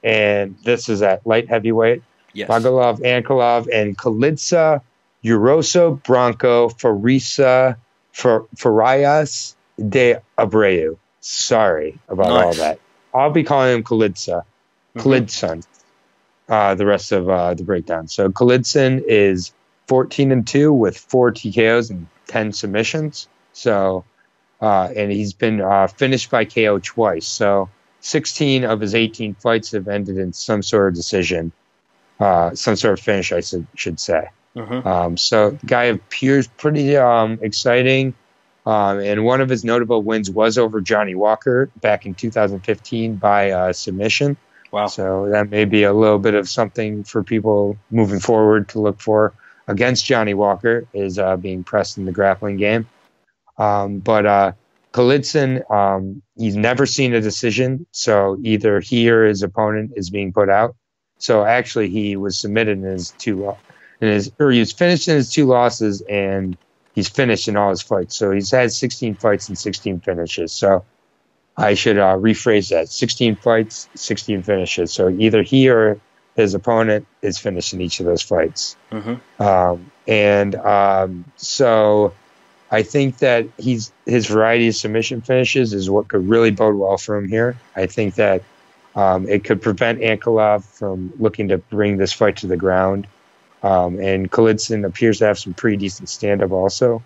And this is at light heavyweight. Magomedov, Ankalaev, and Kalitsa, Uroso, Bronco, Farias de Abreu. Sorry about all that. I'll be calling him Kalitsa. Kalitsan. The rest of the breakdown. So Kalitsan is 14-2 with 4 TKOs and 10 submissions. So, and he's been finished by KO twice. So 16 of his 18 fights have ended in some sort of decision, some sort of finish, I should say. So the guy appears pretty exciting. And one of his notable wins was over Johnny Walker back in 2015 by submission. Wow. So that may be a little bit of something for people moving forward to look for against Johnny Walker, is being pressed in the grappling game. But Kalitsan, he's never seen a decision. So either he or his opponent is being put out. So actually he was submitted in his he was finished in his 2 losses, and he's finished in all his fights. So he's had 16 fights and 16 finishes. So I should rephrase that. 16 fights, 16 finishes. So either he or his opponent is finished in each of those fights. So I think that his variety of submission finishes is what could really bode well for him here. I think that it could prevent Ankalaev from looking to bring this fight to the ground. And Kalitsan appears to have some pretty decent stand-up also.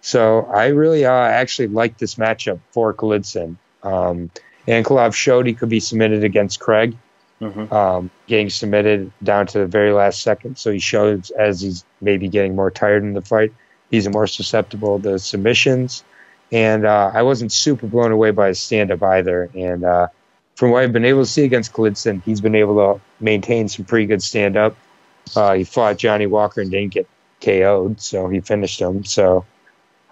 So I really actually like this matchup for Kalitsan. Ankalaev showed he could be submitted against Craig, getting submitted down to the very last second. So he shows, as he's maybe getting more tired in the fight, he's more susceptible to submissions. And I wasn't super blown away by his stand-up either. And from what I've been able to see against Klidson, he's been able to maintain some pretty good stand-up. He fought Johnny Walker and didn't get KO'd, so he finished him. So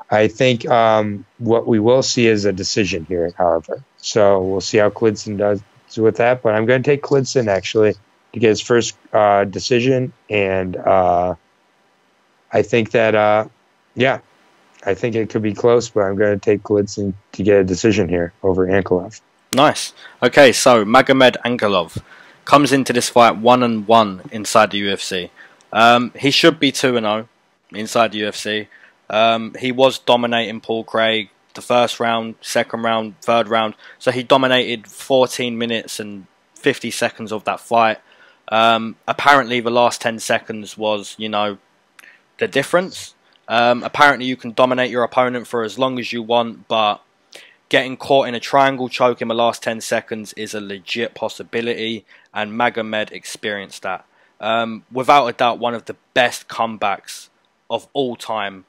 I think what we will see is a decision here, however. So we'll see how Klidson does with that. But I'm going to take Klidson, actually, to get his first decision. And I think that, I think it could be close, but I'm going to take Klidson to get a decision here over Ankalaev. Nice. Okay, so Magomed Ankalaev comes into this fight 1-1 inside the UFC. He should be 2-0 inside the UFC. He was dominating Paul Craig the first round, second round, third round. So he dominated 14 minutes and 50 seconds of that fight. Apparently the last 10 seconds was, the difference. Apparently you can dominate your opponent for as long as you want, but getting caught in a triangle choke in the last 10 seconds is a legit possibility, and Magomed experienced that. Without a doubt, one of the best comebacks of all time.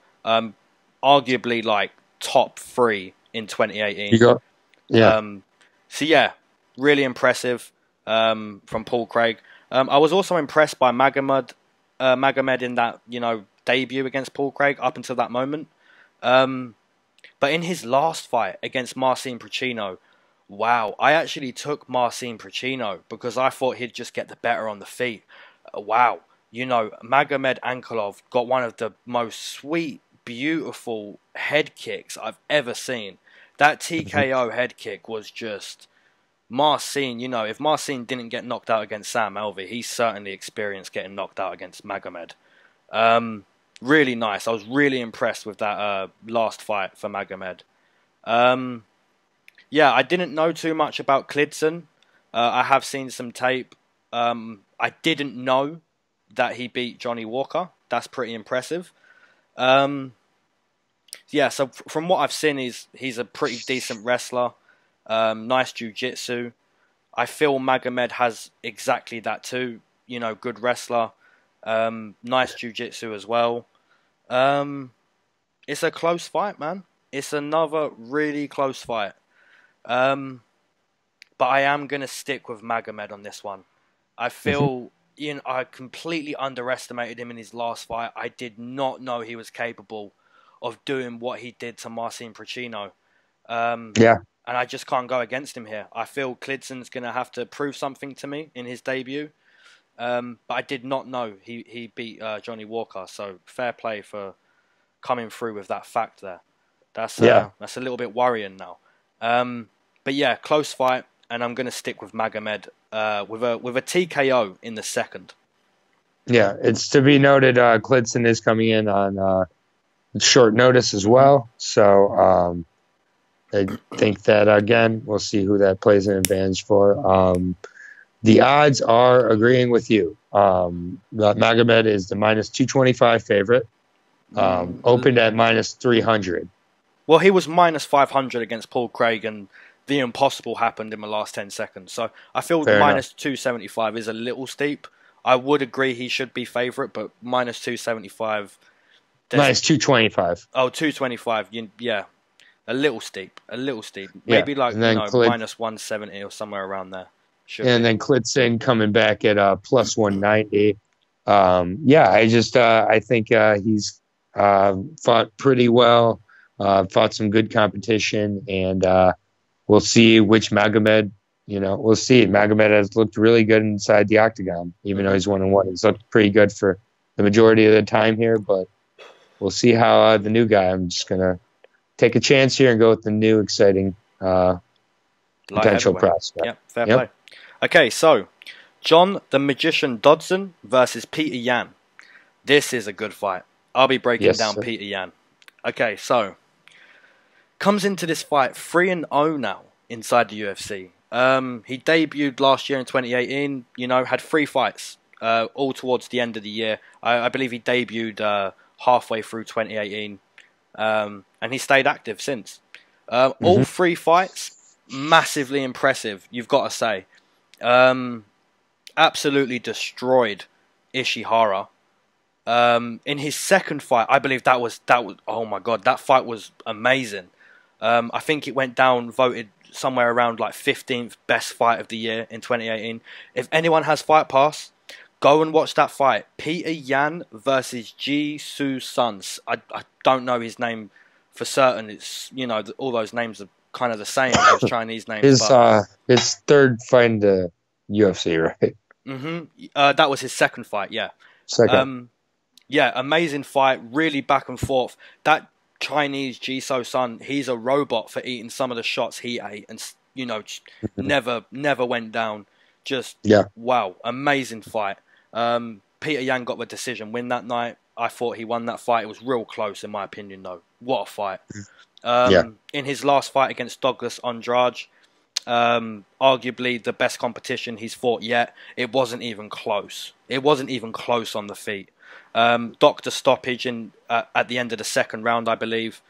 Arguably like top 3 in 2018. So yeah, really impressive from Paul Craig. I was also impressed by Magomed in that, debut against Paul Craig up until that moment. But in his last fight against Marcin Pracino, wow, I actually took Marcin Pracino because I thought he'd just get the better on the feet. Wow, Magomed Ankalaev got one of the most sweet, beautiful head kicks I've ever seen. That TKO head kick was just Marcin. If Marcin didn't get knocked out against Sam Alvey, he certainly experienced getting knocked out against Magomed. Really nice. I was really impressed with that last fight for Magomed. Yeah, I didn't know too much about Klidson. I have seen some tape. I didn't know that he beat Johnny Walker. That's pretty impressive. Yeah, so from what I've seen, he's a pretty decent wrestler. Nice jiu-jitsu. I feel Magomed has exactly that too. Good wrestler. Nice jiu-jitsu as well. It's a close fight, man. It's another really close fight. But I am going to stick with Magomed on this one. I feel, I completely underestimated him in his last fight. I did not know he was capable of doing what he did to Marcin Pracino. And I just can't go against him here. I feel Klidson's going to have to prove something to me in his debut. But I did not know he beat Johnny Walker. So fair play for coming through with that fact there. That's a little bit worrying now. But yeah, close fight, and I'm going to stick with Magomed with a TKO in the second. Yeah, it's to be noted Klidson is coming in on short notice as well. So I think that, again, we'll see who that plays an advantage for. The odds are agreeing with you. Magomed is the minus 225 favorite, opened at minus 300. Well, he was minus 500 against Paul Craig, and the impossible happened in the last 10 seconds. So I feel minus 275 is a little steep. I would agree he should be favorite, but minus 275. Minus 225. Oh, 225. Yeah. A little steep. Maybe minus 170 or somewhere around there. And then Klidson coming back at plus 190. I think he's fought pretty well, fought some good competition, and we'll see which Magomed, we'll see. Magomed has looked really good inside the octagon, even though he's 1-1. He's looked pretty good for the majority of the time here, but we'll see how the new guy, I'm just going to take a chance here and go with the new exciting potential prospect. Yep, fair play. Okay, so John the Magician Dodson versus Peter Yan. This is a good fight. I'll be breaking down Peter Yan. Okay, so comes into this fight 3-0 now inside the UFC. He debuted last year in 2018. Had 3 fights, all towards the end of the year. I believe he debuted halfway through 2018, and he stayed active since. All 3 fights, massively impressive. You've got to say. Absolutely destroyed Ishihara. In his second fight, I believe that was oh my god, that fight was amazing. I think it went down, voted somewhere around like 15th best fight of the year in 2018. If anyone has Fight Pass, go and watch that fight. Peter Yan versus Ji Soo Sun. I don't know his name for certain. It's, you know, all those names are kind of the same, those Chinese names. His third fight in the UFC, right? That was his second fight, yeah. Second. Yeah, amazing fight, really back and forth. That Chinese Ji Soo Sun, he's a robot for eating some of the shots he ate, and, you know, never went down. Just, wow, amazing fight. Peter Yan got the decision win that night. I thought he won that fight. It was real close, in my opinion, though. What a fight. In his last fight against Douglas Andrade, arguably the best competition he's fought yet, it wasn't even close. It wasn't even close on the feet. Doctor stoppage at the end of the second round, I believe.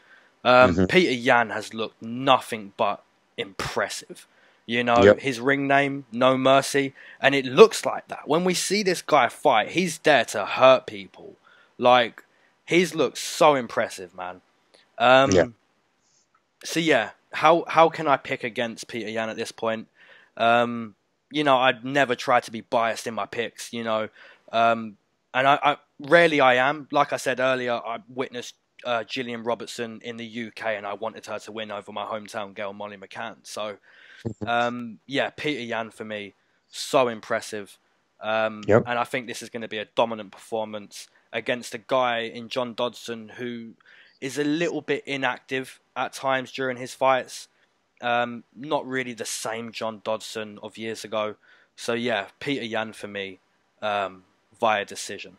Peter Yan has looked nothing but impressive. You know, his ring name, No Mercy, and it looks like that. When we see this guy fight, he's there to hurt people. Like, he's looked so impressive, man. So yeah, how can I pick against Peter Yan at this point? You know, I'd never try to be biased in my picks, you know. And I rarely I am. Like I said earlier, I witnessed Gillian Robertson in the UK, and I wanted her to win over my hometown girl, Molly McCann. So, yeah, Peter Yan for me, so impressive. And I think this is going to be a dominant performance against a guy in John Dodson who is a little bit inactive at times during his fights. Not really the same John Dodson of years ago. So, yeah, Peter Yan for me, via decision.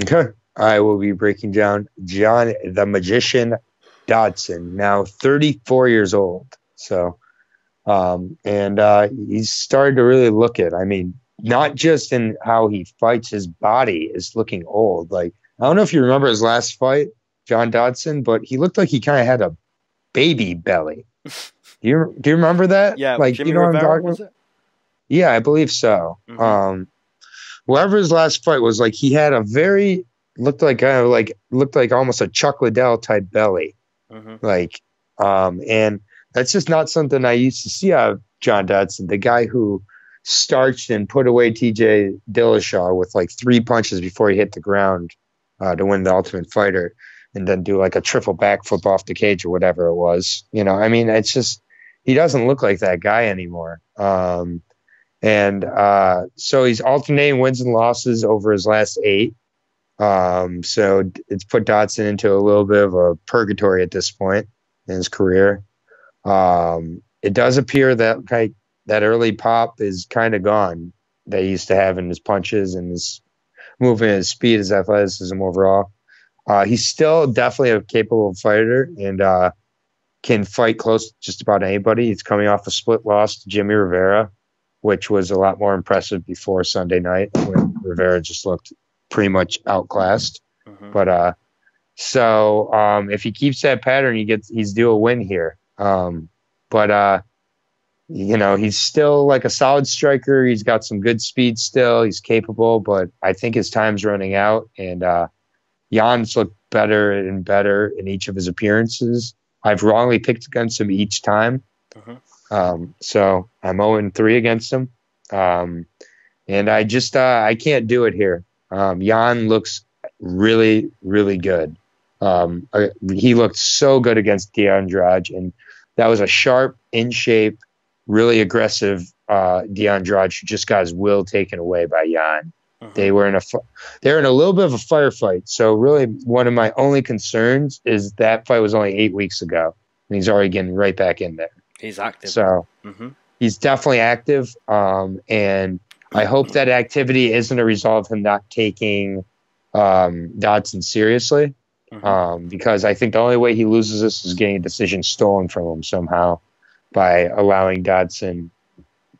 Okay. I will be breaking down John the Magician Dodson, now 34 years old. So, he's started to really look it. I mean, not just in how he fights, his body is looking old. Like, I don't know if you remember his last fight, John Dodson, but he looked like he kind of had a baby belly. Do you remember that? Yeah, like, Jimmy you know Rivera, what I'm talking was it? Yeah, I believe so. Whoever his last fight was, like, he had a very looked like almost a Chuck Liddell type belly, like, and that's just not something I used to see out of John Dodson, the guy who starched and put away T.J. Dillashaw with like 3 punches before he hit the ground to win the Ultimate Fighter, and then do like a triple backflip off the cage or whatever it was. You know, I mean, it's just he doesn't look like that guy anymore. So he's alternating wins and losses over his last 8. So it's put Dodson into a little bit of a purgatory at this point in his career. It does appear that that early pop is kind of gone that he used to have in his punches and his movement, his speed, his athleticism overall. He's still definitely a capable fighter and can fight close to just about anybody. He's coming off a split loss to Jimmy Rivera, which was a lot more impressive before Sunday night when Rivera just looked pretty much outclassed. But if he keeps that pattern, he's due a win here. You know, he's still like a solid striker. He's got some good speed still. He's capable, but I think his time's running out. And Jan's looked better and better in each of his appearances. I've wrongly picked against him each time. So I'm 0-3 against him. And I just I can't do it here. Jan looks really, really good. He looked so good against Andrade, and that was a sharp, in shape, really aggressive Andrade who just got his will taken away by Jan. They were in a little bit of a firefight. So really, one of my only concerns is that fight was only 8 weeks ago, and he's already getting right back in there. He's active. So he's definitely active, and I hope that activity isn't a result of him not taking Dodson seriously, because I think the only way he loses this is getting a decision stolen from him somehow by allowing Dodson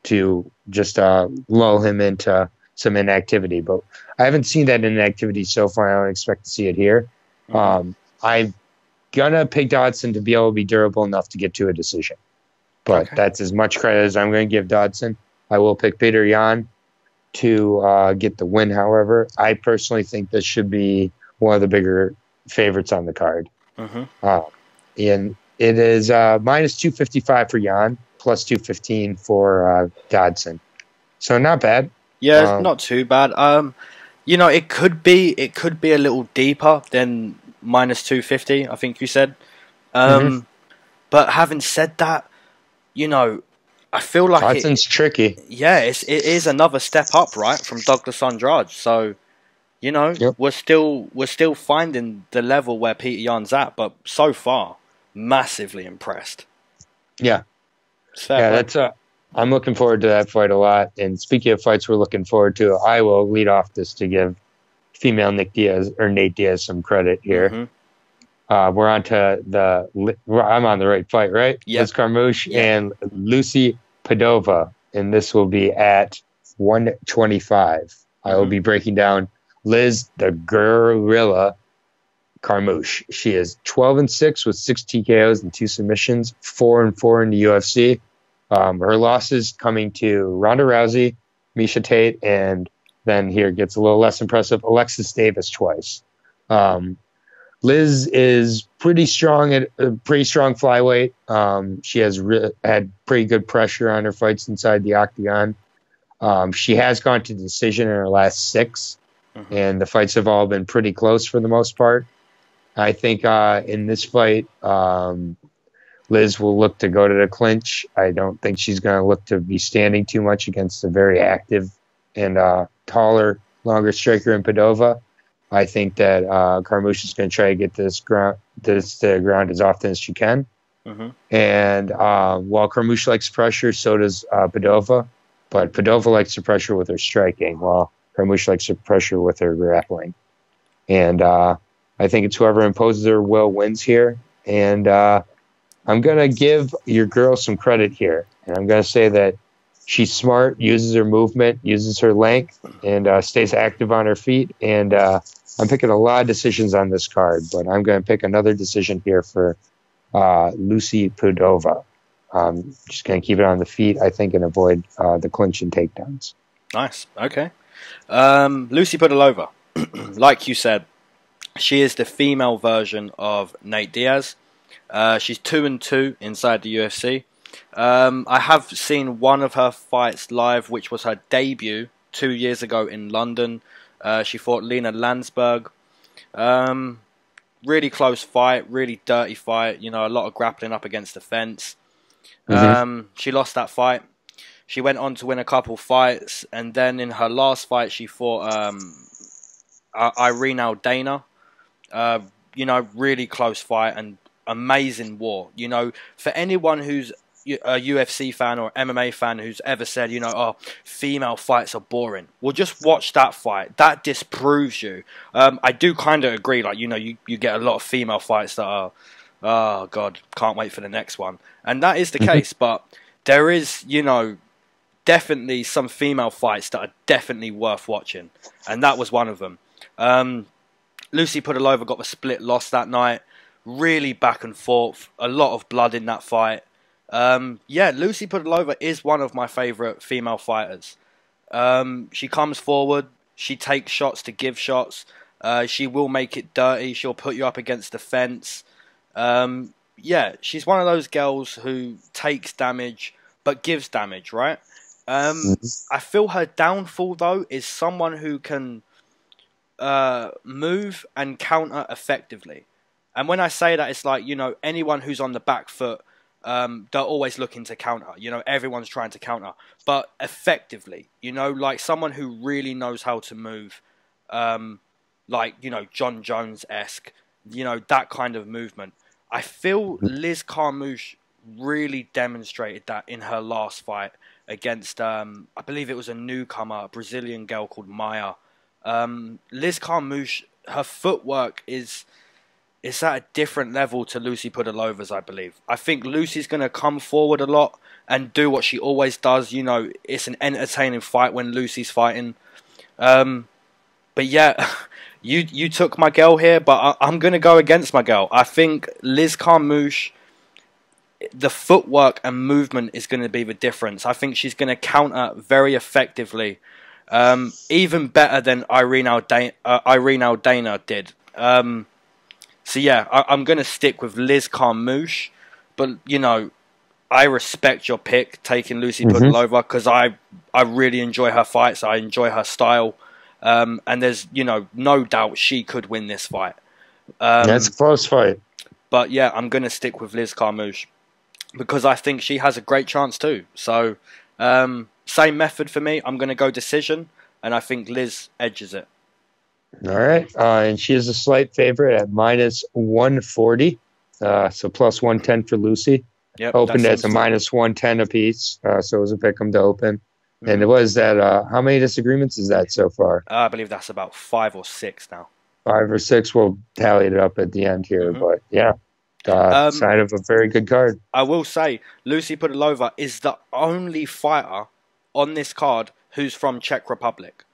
to just lull him into some inactivity. But I haven't seen that inactivity so far. I don't expect to see it here. I'm going to pick Dodson to be able to be durable enough to get to a decision. But that's as much credit as I'm going to give Dodson. I will pick Peter Yan to get the win, however. I personally think this should be one of the bigger favorites on the card. And it is minus 255 for Jan, plus 215 for Dodson. So not bad. Yeah, it's not too bad. You know, it could be a little deeper than minus 250, I think you said. But having said that, you know, I feel like Dodson's tricky. Yeah, it is another step up, right, from Douglas Andrade. So, you know, we're still finding the level where Peter Yan's at, but so far, massively impressed. Yeah, that's I'm looking forward to that fight a lot. And speaking of fights we're looking forward to, I will lead off this to give female Nate Diaz some credit here. We're on to I'm on the right fight, right? Yeah. It's Carmouche and Lucy Pudilova, and this will be at 125. I will be breaking down Liz the Gorilla Carmouche. She is 12-6 with 6 TKOs and 2 submissions, 4-4 in the UFC. Her losses coming to Ronda Rousey, Miesha Tate, and then here gets a little less impressive, Alexis Davis twice. Liz is pretty strong at a pretty strong flyweight. She has had pretty good pressure on her fights inside the octagon. She has gone to decision in her last 6, and the fights have all been pretty close for the most part. I think in this fight, Liz will look to go to the clinch. I don't think she's going to look to be standing too much against a very active and taller, longer striker in Pudilova. I think that Carmouche is going to try to get this to the ground as often as she can. And while Carmouche likes pressure, so does Pudilova. But Pudilova likes to pressure with her striking, while Carmouche likes to pressure with her grappling. And I think it's whoever imposes her will wins here. And I'm going to give your girl some credit here. And I'm going to say that she's smart, uses her movement, uses her length, and stays active on her feet. And I'm picking a lot of decisions on this card, but I'm going to pick another decision here for Lucy Pudilova. Just going to keep it on the feet, I think, and avoid the clinch and takedowns. Nice. Okay. Lucy Pudilova, like you said, she is the female version of Nate Diaz. She's 2-2 inside the UFC. I have seen one of her fights live, which was her debut 2 years ago in London. She fought Lena Landsberg. Really close fight, really dirty fight. You know, a lot of grappling up against the fence. She lost that fight. She went on to win a couple fights, and then in her last fight, she fought Irene Aldana. You know, really close fight and amazing war. You know, for anyone who's a UFC fan or MMA fan who's ever said, you know, oh, female fights are boring, well, just watch that fight. That disproves you. I do kind of agree. Like, you know, you get a lot of female fights that are, oh god, can't wait for the next one, and that is the case. But there is, you know, definitely some female fights that are definitely worth watching, and that was one of them. Lucy Pudilova got the split loss that night. Really back and forth. A lot of blood in that fight. Yeah, Lucy Pudilova is one of my favourite female fighters. She comes forward. She takes shots to give shots. She will make it dirty. She'll put you up against the fence. Yeah, she's one of those girls who takes damage but gives damage, right? I feel her downfall, though, is someone who can move and counter effectively. And when I say that, it's like, you know, anyone who's on the back foot, they're always looking to counter. You know, everyone's trying to counter. But effectively, you know, like someone who really knows how to move, like, you know, John Jones-esque, you know, that kind of movement. I feel Liz Carmouche really demonstrated that in her last fight against, I believe it was a newcomer, a Brazilian girl called Maya. Liz Carmouche, her footwork is at a different level to Lucy Pudilova's, I believe. I think Lucy's going to come forward a lot and do what she always does. You know, it's an entertaining fight when Lucy's fighting. But yeah, you took my girl here, but I'm going to go against my girl. I think Liz Carmouche, the footwork and movement is going to be the difference. I think she's going to counter very effectively. Even better than Irene Aldana did. So yeah, I'm going to stick with Liz Carmouche. But, you know, I respect your pick, taking Lucy Pudilova, because I really enjoy her fights. I enjoy her style. And there's, you know, no doubt she could win this fight. That's a close fight. But yeah, I'm going to stick with Liz Carmouche because I think she has a great chance too. So, same method for me. I'm going to go decision, and I think Liz edges it. All right. And she is a slight favorite at minus 140. So plus 110 for Lucy. Yep, opened as a minus 110 apiece. So it was a pick 'em to open. And it was that, how many disagreements is that so far? I believe that's about 5 or 6 now. 5 or 6. We'll tally it up at the end here. But yeah, sign of a very good card. I will say, Lucy Pudilova is the only fighter on this card who's from Czech Republic.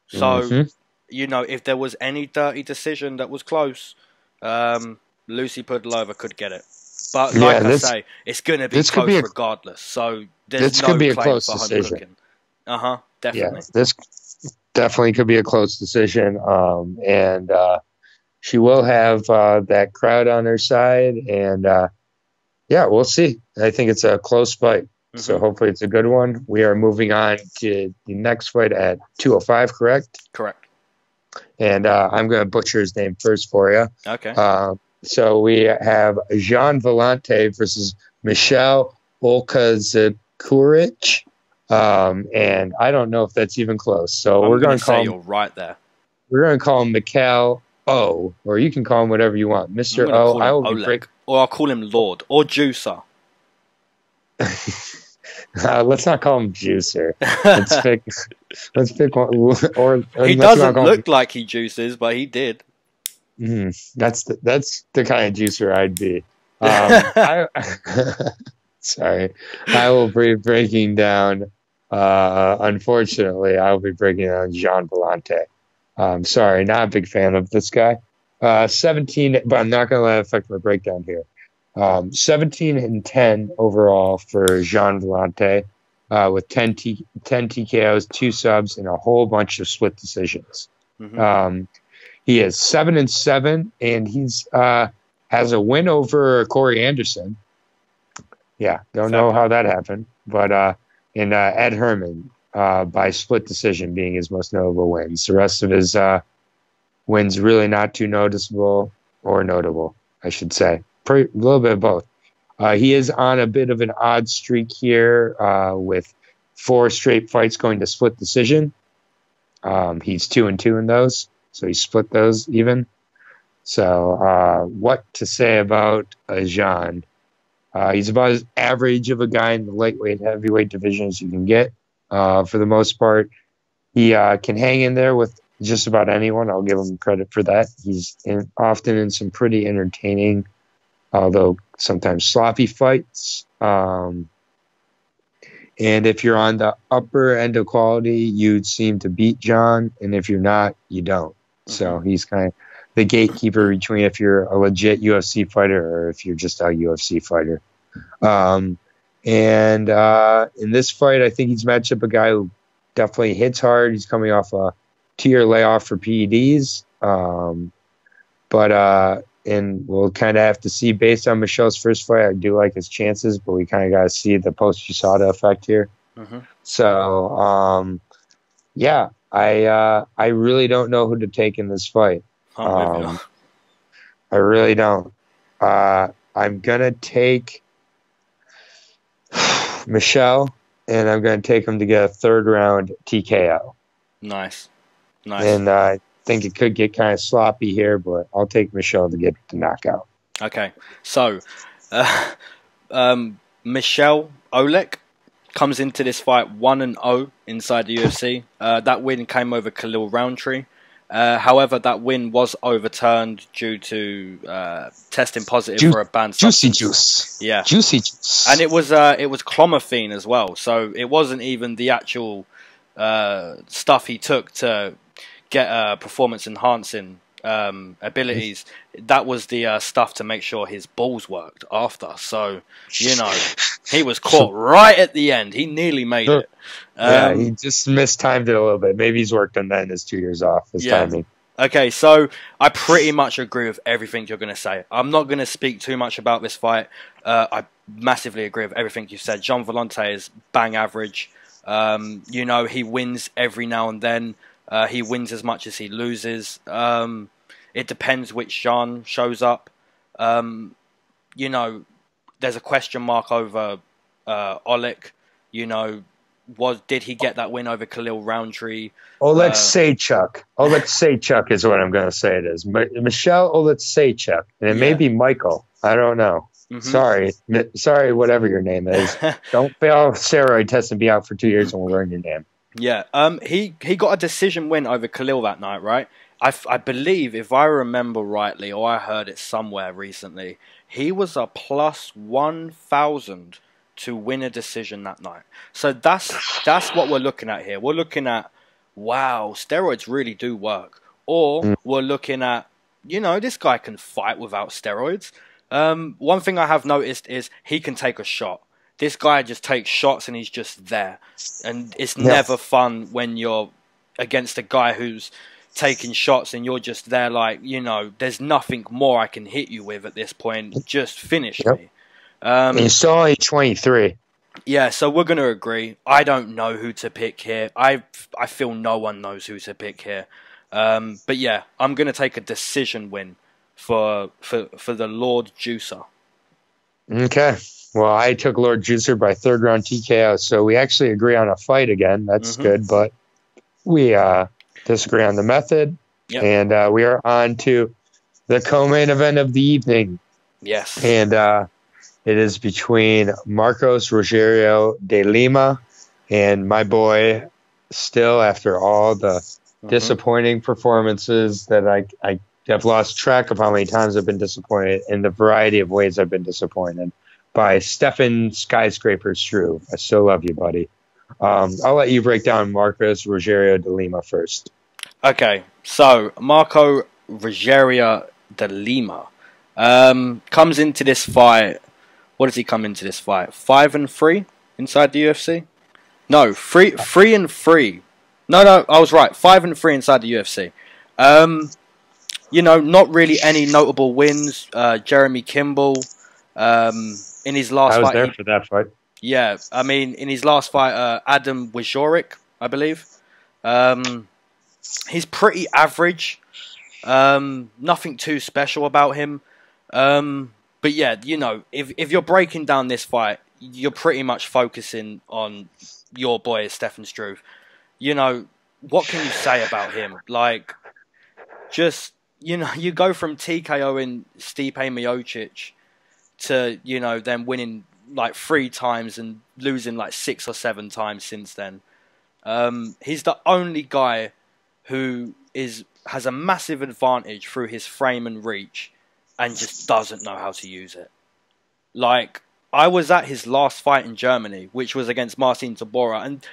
So, you know, if there was any dirty decision that was close, Lucy Pudilova could get it. But like I say, it's going to be close regardless. So there's no claim for home cooking. Definitely. Yeah, this definitely could be a close decision. And she will have that crowd on her side. And yeah, we'll see. I think it's a close fight. So hopefully it's a good one. We are moving on to the next fight at 205, correct? Correct. And I'm going to butcher his name first for you. Okay. So we have Jean Villante versus Michel Oleksiejczuk. And I don't know if that's even close. So we're going to call him, you're right there. We're going to call him Michel O, or you can call him whatever you want. Mr. O. I will Oleg, or I'll call him Lord or Juicer. Let's not call him Juicer. Let's pick one. Or he doesn't look like he juices, but he did. That's the kind of juicer I'd be. Sorry, I will be breaking down. Unfortunately, I will be breaking down Jean Villante. Sorry, not a big fan of this guy. 17, but I'm not going to let it affect my breakdown here. 17-10 overall for Jean Villante, with 10 TKOs, 2 subs, and a whole bunch of split decisions. He is 7-7, and he's has a win over Corey Anderson. Yeah, don't know how that happened, but and Ed Herman by split decision being his most notable wins. The rest of his wins really not too noticeable or notable, I should say. A little bit of both. He is on a bit of an odd streak here with 4 straight fights going to split decision. He's 2-2 in those. So he split those even. So what to say about Jean? He's about as average of a guy in the lightweight, heavyweight division as you can get. For the most part, he can hang in there with just about anyone. I'll give him credit for that. He's often in some pretty entertaining, although sometimes sloppy fights. And if you're on the upper end of quality, you'd seem to beat John. And if you're not, you don't. So he's kind of the gatekeeper between if you're a legit UFC fighter or if you're just a UFC fighter. And in this fight, I think he's matched up a guy who definitely hits hard. He's coming off a 2-year layoff for PEDs. And we'll kind of have to see based on Michel's first fight. I do like his chances, but we kind of got to see the post-USADA effect here. So, yeah, I really don't know who to take in this fight. I really don't. I'm going to take Michel, and I'm going to take him to get a 3rd round TKO. Nice. And I think it could get kind of sloppy here, but I'll take Michel to get the knockout. Okay. So, Michel Oleg comes into this fight 1-0 inside the UFC. That win came over Khalil Roundtree. However, that win was overturned due to testing positive for a banned substance. Juice. Yeah. Juicy juice. And it was clomiphene as well. So it wasn't even the actual stuff he took to get performance enhancing abilities. That was the stuff to make sure his balls worked after. So, you know, he was caught right at the end. He nearly made it. Yeah, he just mistimed it a little bit. Maybe he's worked on that in his 2 years off. His timing. Okay, so I pretty much agree with everything you're going to say. I'm not going to speak too much about this fight. I massively agree with everything you said. Jean Villante is bang average. You know, he wins every now and then. He wins as much as he loses. It depends which Jean shows up. You know, there's a question mark over Oleg. You know, did he get that win over Khalil Roundtree? Oleksiejczuk. Oleksiejczuk is what I'm going to say it is. Michel Oleksiejczuk. And it may be Michael. I don't know. Sorry, whatever your name is. Don't fail steroid test and be out for 2 years and we'll learn your name. Yeah. He got a decision win over Khalil that night, right? I believe, if I remember rightly, or I heard it somewhere recently, he was a plus 1,000 to win a decision that night. So that's what we're looking at here. We're looking at, wow, steroids really do work. Or we're looking at, you know, this guy can fight without steroids. One thing I have noticed is he can take a shot. This guy just takes shots and he's just there. And it's never fun when you're against a guy who's taking shots and you're just there like, you know, there's nothing more I can hit you with at this point. Just finish me. He's still only 23. Yeah, so we're going to agree. I don't know who to pick here. I feel no one knows who to pick here. But yeah, I'm going to take a decision win for the Lord Juicer. Okay. Well, I took Lord Juicer by third round TKO, so we actually agree on a fight again. That's good, but we disagree on the method. Yep. And we are on to the co-main event of the evening. Yes. And it is between Marcos Rogerio de Lima and my boy, still after all the disappointing performances that I have lost track of how many times I've been disappointed in the variety of ways I've been disappointed, by Stefan Skyscraper Struve. I still love you, buddy. I'll let you break down Marcos Rogerio de Lima first. Okay, so Marco Rogerio de Lima comes into this fight. What does he come into this fight? 5-3 inside the UFC? No, 3-3. No, I was right. 5-3 inside the UFC. You know, not really any notable wins. Jeremy Kimball, in his last fight. I was there for that fight. Yeah, I mean, in his last fight, Adam Wajorek, I believe. He's pretty average. Nothing too special about him. But yeah, you know, if you're breaking down this fight, you're pretty much focusing on your boy, Stefan Struve. You know, what can you say about him? Like, just, you know, you go from TKOing Stipe Miocic to, you know, then winning like 3 times and losing like 6 or 7 times since then. He's the only guy who has a massive advantage through his frame and reach and just doesn't know how to use it. Like, I was at his last fight in Germany, which was against Marcin Tybura, and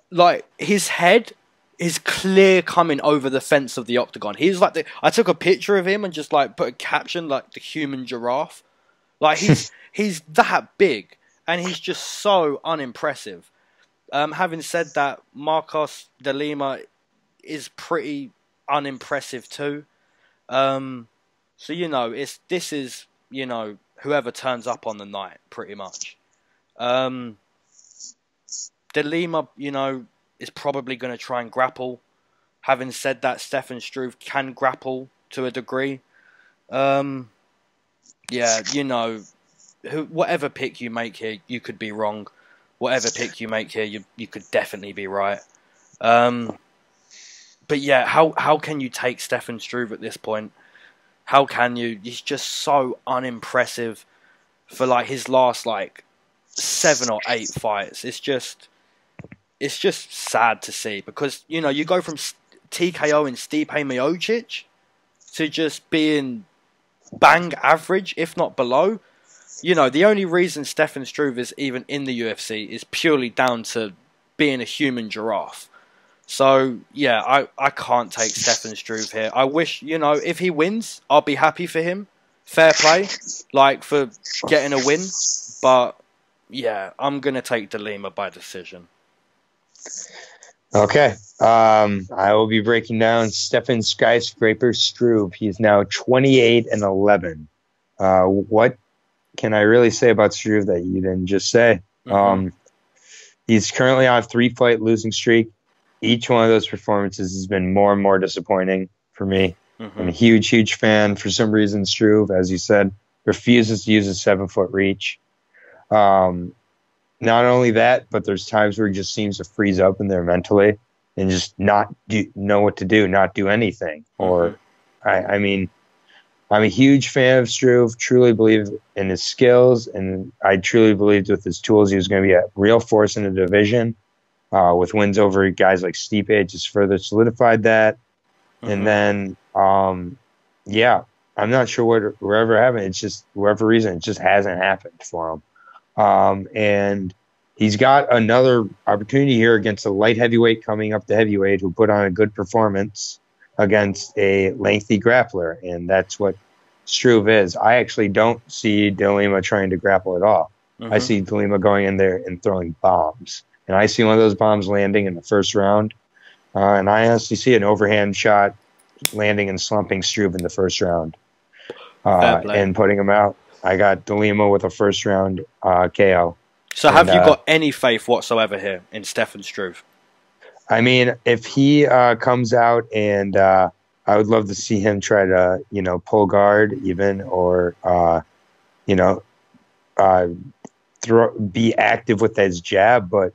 like, his head is clear coming over the fence of the octagon. He's like I took a picture of him and just like put a caption like the human giraffe. Like, he's that big and he's just so unimpressive. Having said that, Marcos de Lima is pretty unimpressive too. So, you know, this is, you know, whoever turns up on the night, pretty much. De Lima, you know, is probably going to try and grapple. Having said that, Stefan Struve can grapple to a degree. Yeah, you know, whatever pick you make here, you could be wrong. Whatever pick you make here, you could definitely be right. But yeah, how can you take Stefan Struve at this point? How can you? He's just so unimpressive for like his last like 7 or 8 fights. It's just sad to see, because, you know, you go from TKO and Stipe Miocic to just being bang average, if not below. You know, the only reason Stefan Struve is even in the UFC is purely down to being a human giraffe. So, yeah, I can't take Stefan Struve here. I wish, you know, if he wins, I'll be happy for him. Fair play, like, for getting a win. But, yeah, I'm going to take De Lima by decision. Okay. I will be breaking down Stefan Skyscraper Struve. He's now 28-11. What can I really say about Struve that you didn't just say? He's currently on a 3-fight losing streak. Each one of those performances has been more and more disappointing for me. I'm a huge, huge fan. For some reason, Struve, as you said, refuses to use his 7-foot reach. Not only that, but there's times where he just seems to freeze up in there mentally and just not know what to do, not do anything. Or, I mean, I'm a huge fan of Struve, truly believe in his skills, and I truly believed with his tools he was going to be a real force in the division. With wins over guys like Stipe, it just further solidified that. And then, yeah, I'm not sure whatever happened. It's just, whatever reason, it just hasn't happened for him. And he's got another opportunity here against a light heavyweight coming up to heavyweight who put on a good performance against a lengthy grappler. And that's what Struve is. I actually don't see De Lima trying to grapple at all. I see De Lima going in there and throwing bombs. And I see one of those bombs landing in the first round. And I honestly see an overhand shot landing and slumping Struve in the first round and putting him out. I got De Lima with a first round KO. So have you got any faith whatsoever here in Stefan Struve? I mean, if he comes out and I would love to see him try to, pull guard even or, be active with his jab. But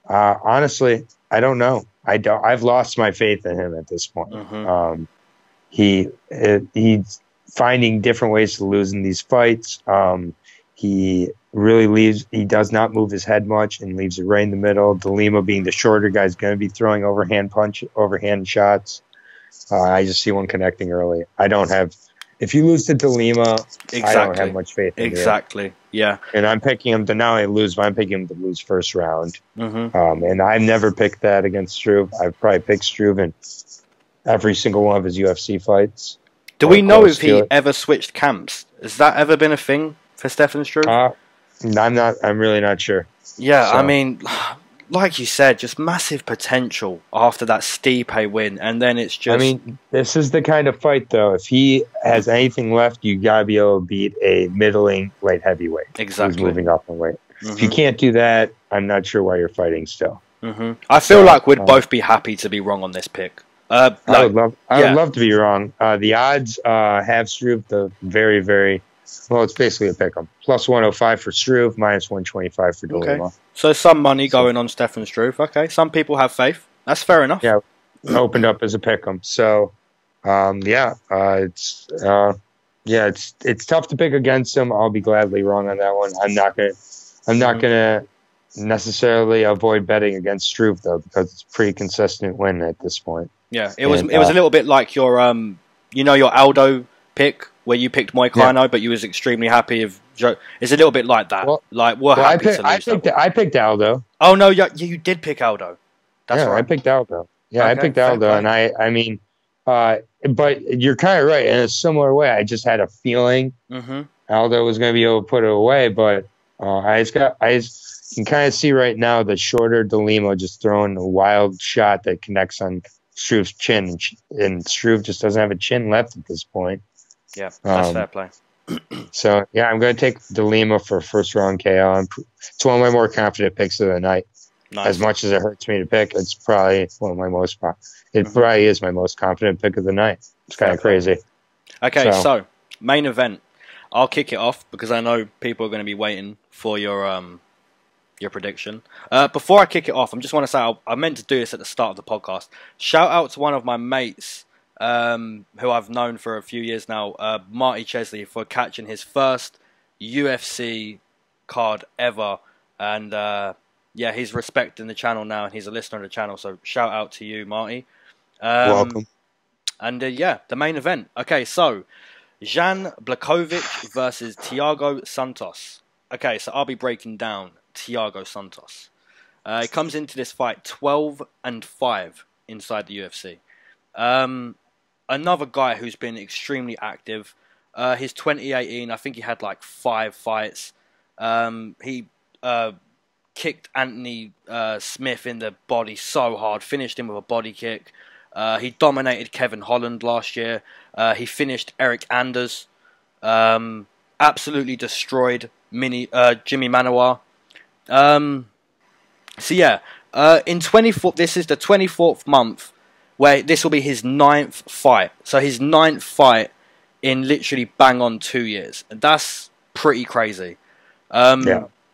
honestly, I don't know. I've lost my faith in him at this point. He's finding different ways to lose in these fights. He really does not move his head much and leaves it right in the middle. De Lima, being the shorter guy, is going to be throwing overhand shots. I just see one connecting early. If you lose to De Lima, I don't have much faith in him. Yeah. And I'm picking him to not only lose, but I'm picking him to lose first round. And I've never picked that against Struve. I've probably picked Struve in every single one of his UFC fights. Do we know if he ever switched camps? Has that ever been a thing for Stefan Struve? I'm really not sure. Yeah, so. I mean, like you said, just massive potential after that Stipe win, and then it's just... I mean, this is the kind of fight, though. If he has anything left, you gotta be able to beat a middling light heavyweight. Exactly. Who's moving up in weight. If you can't do that, I'm not sure why you're fighting still. I feel like we'd both be happy to be wrong on this pick. I would love to be wrong. The odds have Struve the very, very... Well, it's basically a pick 'em. Plus 105 for Struve, minus 125 for De Lima. Okay. So some money going on Stefan Struve. Okay, some people have faith. That's fair enough. Yeah, opened up as a pick 'em. So, it's tough to pick against him. I'll be gladly wrong on that one. I'm not gonna necessarily avoid betting against Struve though, because it's a pretty consistent win at this point. Yeah, it was a little bit like your your Aldo pick where you picked Moicano, but you was extremely happy of Joe. It's a little bit like that. I picked Aldo. Oh no, you did pick Aldo. That's right. I picked Aldo. Yeah, I picked Aldo, and I mean, but you're kind of right in a similar way. I just had a feeling Aldo was going to be able to put it away, but I can kind of see right now the shorter De Lima just throwing a wild shot that connects on Struve's chin, and Struve just doesn't have a chin left at this point. Yeah, that's fair play. So, yeah, I'm going to take De Lima for first round KO. It's one of my more confident picks of the night. Nice. As much as it hurts me to pick, it's probably one of my most. It probably is my most confident pick of the night. It's kind of crazy. Okay, so main event. I'll kick it off because I know people are going to be waiting for your prediction. Before I kick it off, I just want to say I meant to do this at the start of the podcast. Shout out to one of my mates who I've known for a few years now, Marty Chesley, for catching his first UFC card ever. And he's respecting the channel now, and he's a listener of the channel. So shout out to you, Marty. Welcome. And the main event. Okay, so Jan Blachowicz versus Thiago Santos. Okay, so I'll be breaking down Thiago Santos. He comes into this fight 12-5 inside the UFC. Another guy who's been extremely active. His 2018, I think he had like 5 fights. He kicked Anthony Smith in the body so hard, finished him with a body kick. He dominated Kevin Holland last year. He finished Eric Anders. Absolutely destroyed Jimmy Manuwa. So yeah, in 24, this is the 24th month where this will be his 9th fight. So his 9th fight in literally bang on 2 years. That's pretty crazy.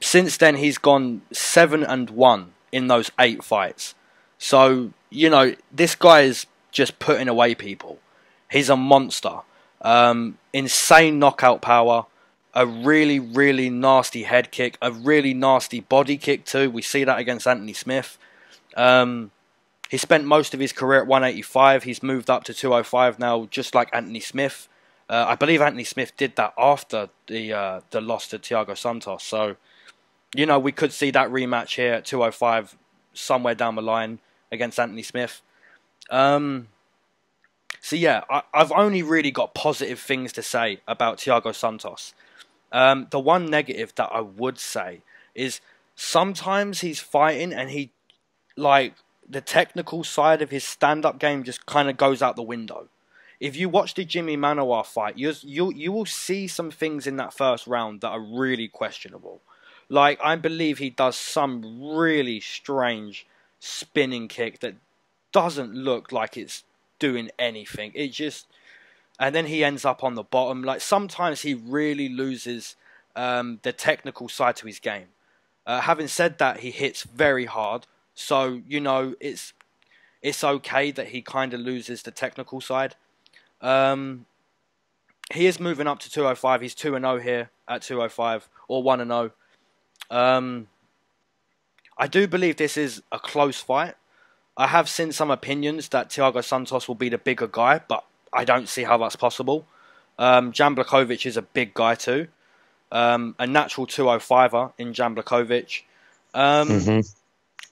Since then, he's gone 7-1 in those 8 fights. So, you know, this guy is just putting away people. He's a monster. Insane knockout power. A really, really nasty head kick. A really nasty body kick too. We see that against Anthony Smith. He spent most of his career at 185. He's moved up to 205 now, just like Anthony Smith. I believe Anthony Smith did that after the loss to Thiago Santos. So, you know, we could see that rematch here at 205 somewhere down the line against Anthony Smith. So yeah, I've only really got positive things to say about Thiago Santos. The one negative that I would say is sometimes he's fighting and he, like, the technical side of his stand-up game just kind of goes out the window. If you watch the Jimmy Manuwa fight, you will see some things in that first round that are really questionable. Like, I believe he does some really strange spinning kick that doesn't look like it's doing anything. It just... And then he ends up on the bottom. Like, sometimes he really loses the technical side to his game. Having said that, he hits very hard. So, you know, it's okay that he kind of loses the technical side. He is moving up to 205. He's 2-0 here at 205. Or 1-0. I do believe this is a close fight. I have seen some opinions that Thiago Santos will be the bigger guy, but I don't see how that's possible. Jan Blachowicz is a big guy too. A natural 205er in Jan Blachowicz.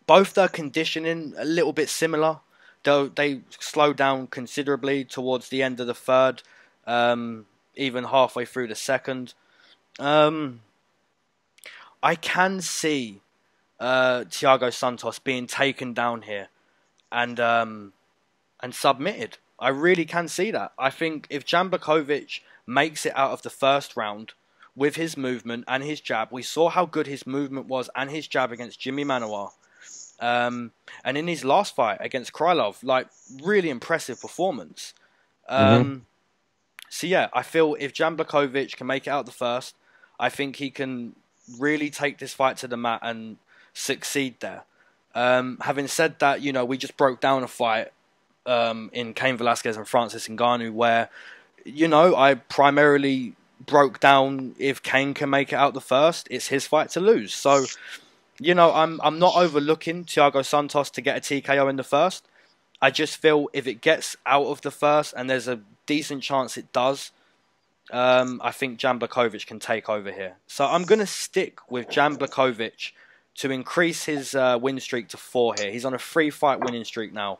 Both their conditioning a little bit similar, though they slow down considerably towards the end of the third, even halfway through the second. I can see Thiago Santos being taken down here and submitted. I really can see that. I think if Jan Blachowicz makes it out of the first round with his movement and his jab, we saw how good his movement was and his jab against Jimmy Manuwa. And in his last fight against Khabilov, like, really impressive performance. So yeah, I feel if Jan Blachowicz can make it out the first, I think he can really take this fight to the mat and succeed there. Having said that, you know, we just broke down a fight in Cain Velasquez and Francis Ngannou where, you know, I primarily broke down if Cain can make it out the first, it's his fight to lose. So, you know, I'm not overlooking Thiago Santos to get a TKO in the first. I just feel if it gets out of the first, and there's a decent chance it does, I think Jan Blachowicz can take over here. So I'm going to stick with Jan Blachowicz to increase his win streak to 4 here. He's on a 3-fight winning streak now.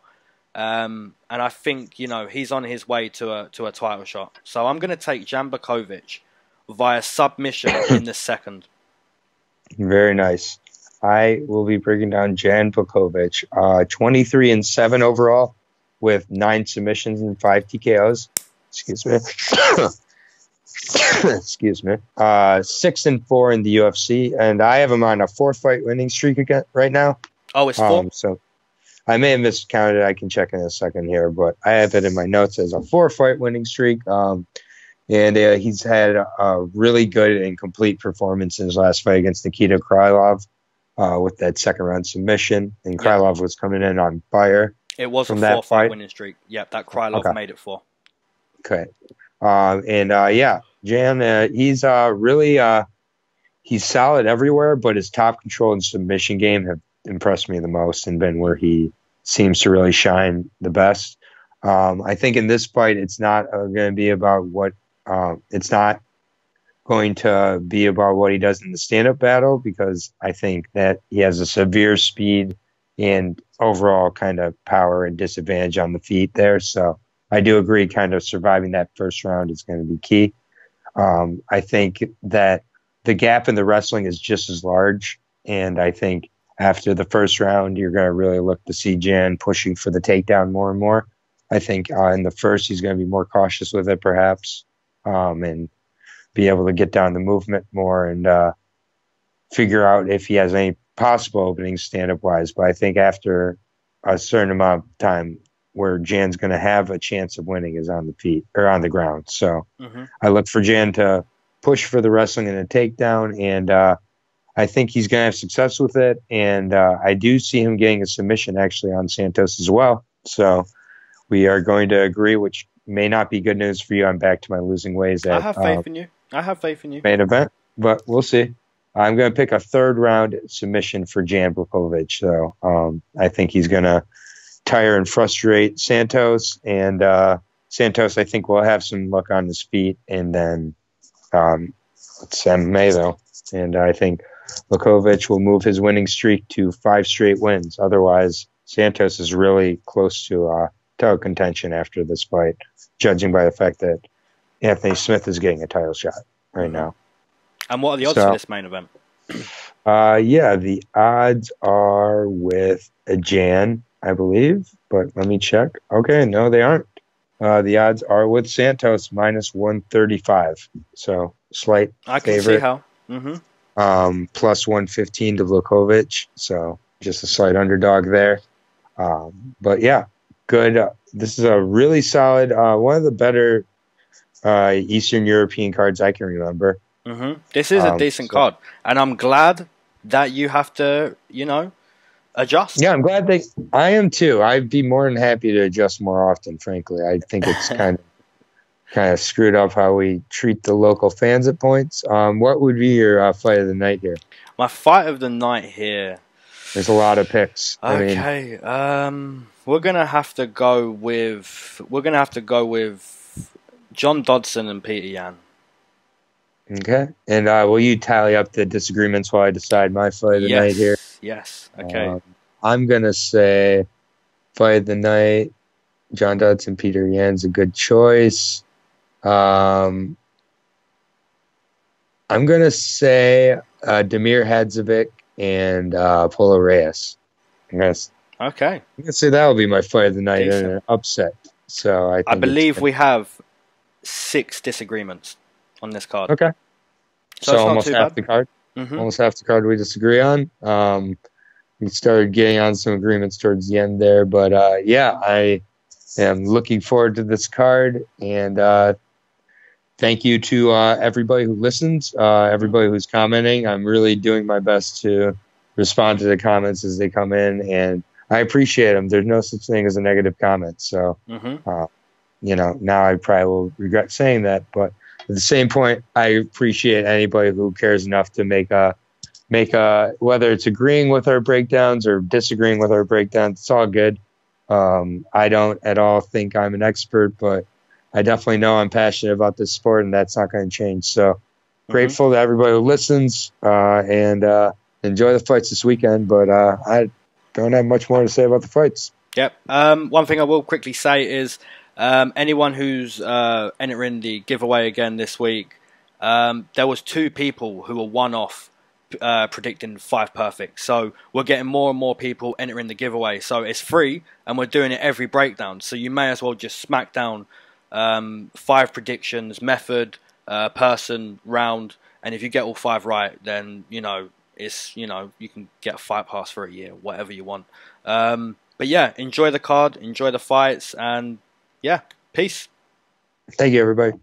And I think, you know, he's on his way to a title shot. So I'm going to take Jan Blachowicz via submission in the second. Very nice. I will be breaking down Jan Blachowicz. 23-7 overall with 9 submissions and 5 TKOs. Excuse me. Excuse me. 6-4 in the UFC, and I have him on a 4-fight winning streak again right now. Oh, it's 4? So I may have miscounted. I can check in a second here, but I have it in my notes as a 4-fight winning streak. And he's had a really good and complete performance in his last fight against Nikita Khabilov with that second-round submission. And Khabilov was coming in on fire. It was a 4-fight winning streak. Yep, that Khabilov made it 4. Okay. Yeah, Jan, he's really he's solid everywhere, but his top control and submission game have impressed me the most and been where he seems to really shine the best. I think in this fight, it's not going to be about what it's not going to be about what he does in the stand-up battle, because I think that he has a severe speed and overall kind of power and disadvantage on the feet there. So I do agree kind of surviving that first round is going to be key. I think that the gap in the wrestling is just as large And I think after the first round, you're going to really look to see Jan pushing for the takedown more and more. I think in the first, he's going to be more cautious with it, perhaps, and be able to get down the movement more and figure out if he has any possible openings stand-up wise. But I think after a certain amount of time where Jan's going to have a chance of winning is on the feet or on the ground. So I look for Jan to push for the wrestling and a takedown, and I think he's going to have success with it. And I do see him getting a submission actually on Santos as well. So we are going to agree, which may not be good news for you. I'm back to my losing ways. I have faith in you. I have faith in you. Main event, but we'll see. I'm going to pick a third round submission for Jan Blachowicz. So I think he's going to tire and frustrate Santos. And Santos, I think, will have some luck on his feet. And then it's MMA, though. And I think Blachowicz will move his winning streak to 5 straight wins. Otherwise, Santos is really close to title contention after this fight, judging by the fact that Anthony Smith is getting a title shot right now. And what are the odds for this main event? Yeah, the odds are with a Jan, I believe, but let me check. Okay, no, they aren't. The odds are with Santos minus 135. So slight I can favorite. see how. Plus 115 to Blachowicz. So just a slight underdog there. But yeah, good. This is a really solid, one of the better Eastern European cards I can remember. This is a decent card, and I'm glad that you have to, adjust. Yeah, I'm glad I am too. I'd be more than happy to adjust more often, frankly. I think it's kind of screwed up how we treat the local fans at points. What would be your fight of the night here? My fight of the night here. There's a lot of picks. Okay, we're gonna have to go with John Dodson and Peter Yan. Okay, and will you tally up the disagreements while I decide my fight of the night here? Yes. Okay. I'm gonna say fight of the night. John Dodson, Peter Yan's a good choice. I'm gonna say Damir Hadzociv and Polo Reyes. Yes. Okay. I'm gonna say that will be my fight of the night in an upset. So I believe we have 6 disagreements on this card. Okay. So almost half the card. Almost half the card we disagree on. We started getting on some agreements towards the end there, but yeah, I am looking forward to this card, and thank you to everybody who listens, everybody who's commenting. I'm really doing my best to respond to the comments as they come in, and I appreciate them. There's no such thing as a negative comment. So, now I probably will regret saying that, but at the same point, I appreciate anybody who cares enough to make a whether it's agreeing with our breakdowns or disagreeing with our breakdowns. It's all good. I don't at all think I'm an expert, but I definitely know I'm passionate about this sport, and that's not going to change. So grateful to everybody who listens, and enjoy the fights this weekend. But I don't have much more to say about the fights. Yep. One thing I will quickly say is anyone who's entering the giveaway again this week, there was 2 people who were one-off predicting 5 perfect. So we're getting more and more people entering the giveaway. So it's free, and we're doing it every breakdown. So you may as well just smack down 5 predictions, method, person, round, and if you get all 5 right, then it's you can get a fight pass for a year, whatever you want. But yeah, enjoy the card, enjoy the fights, and yeah, peace. Thank you, everybody.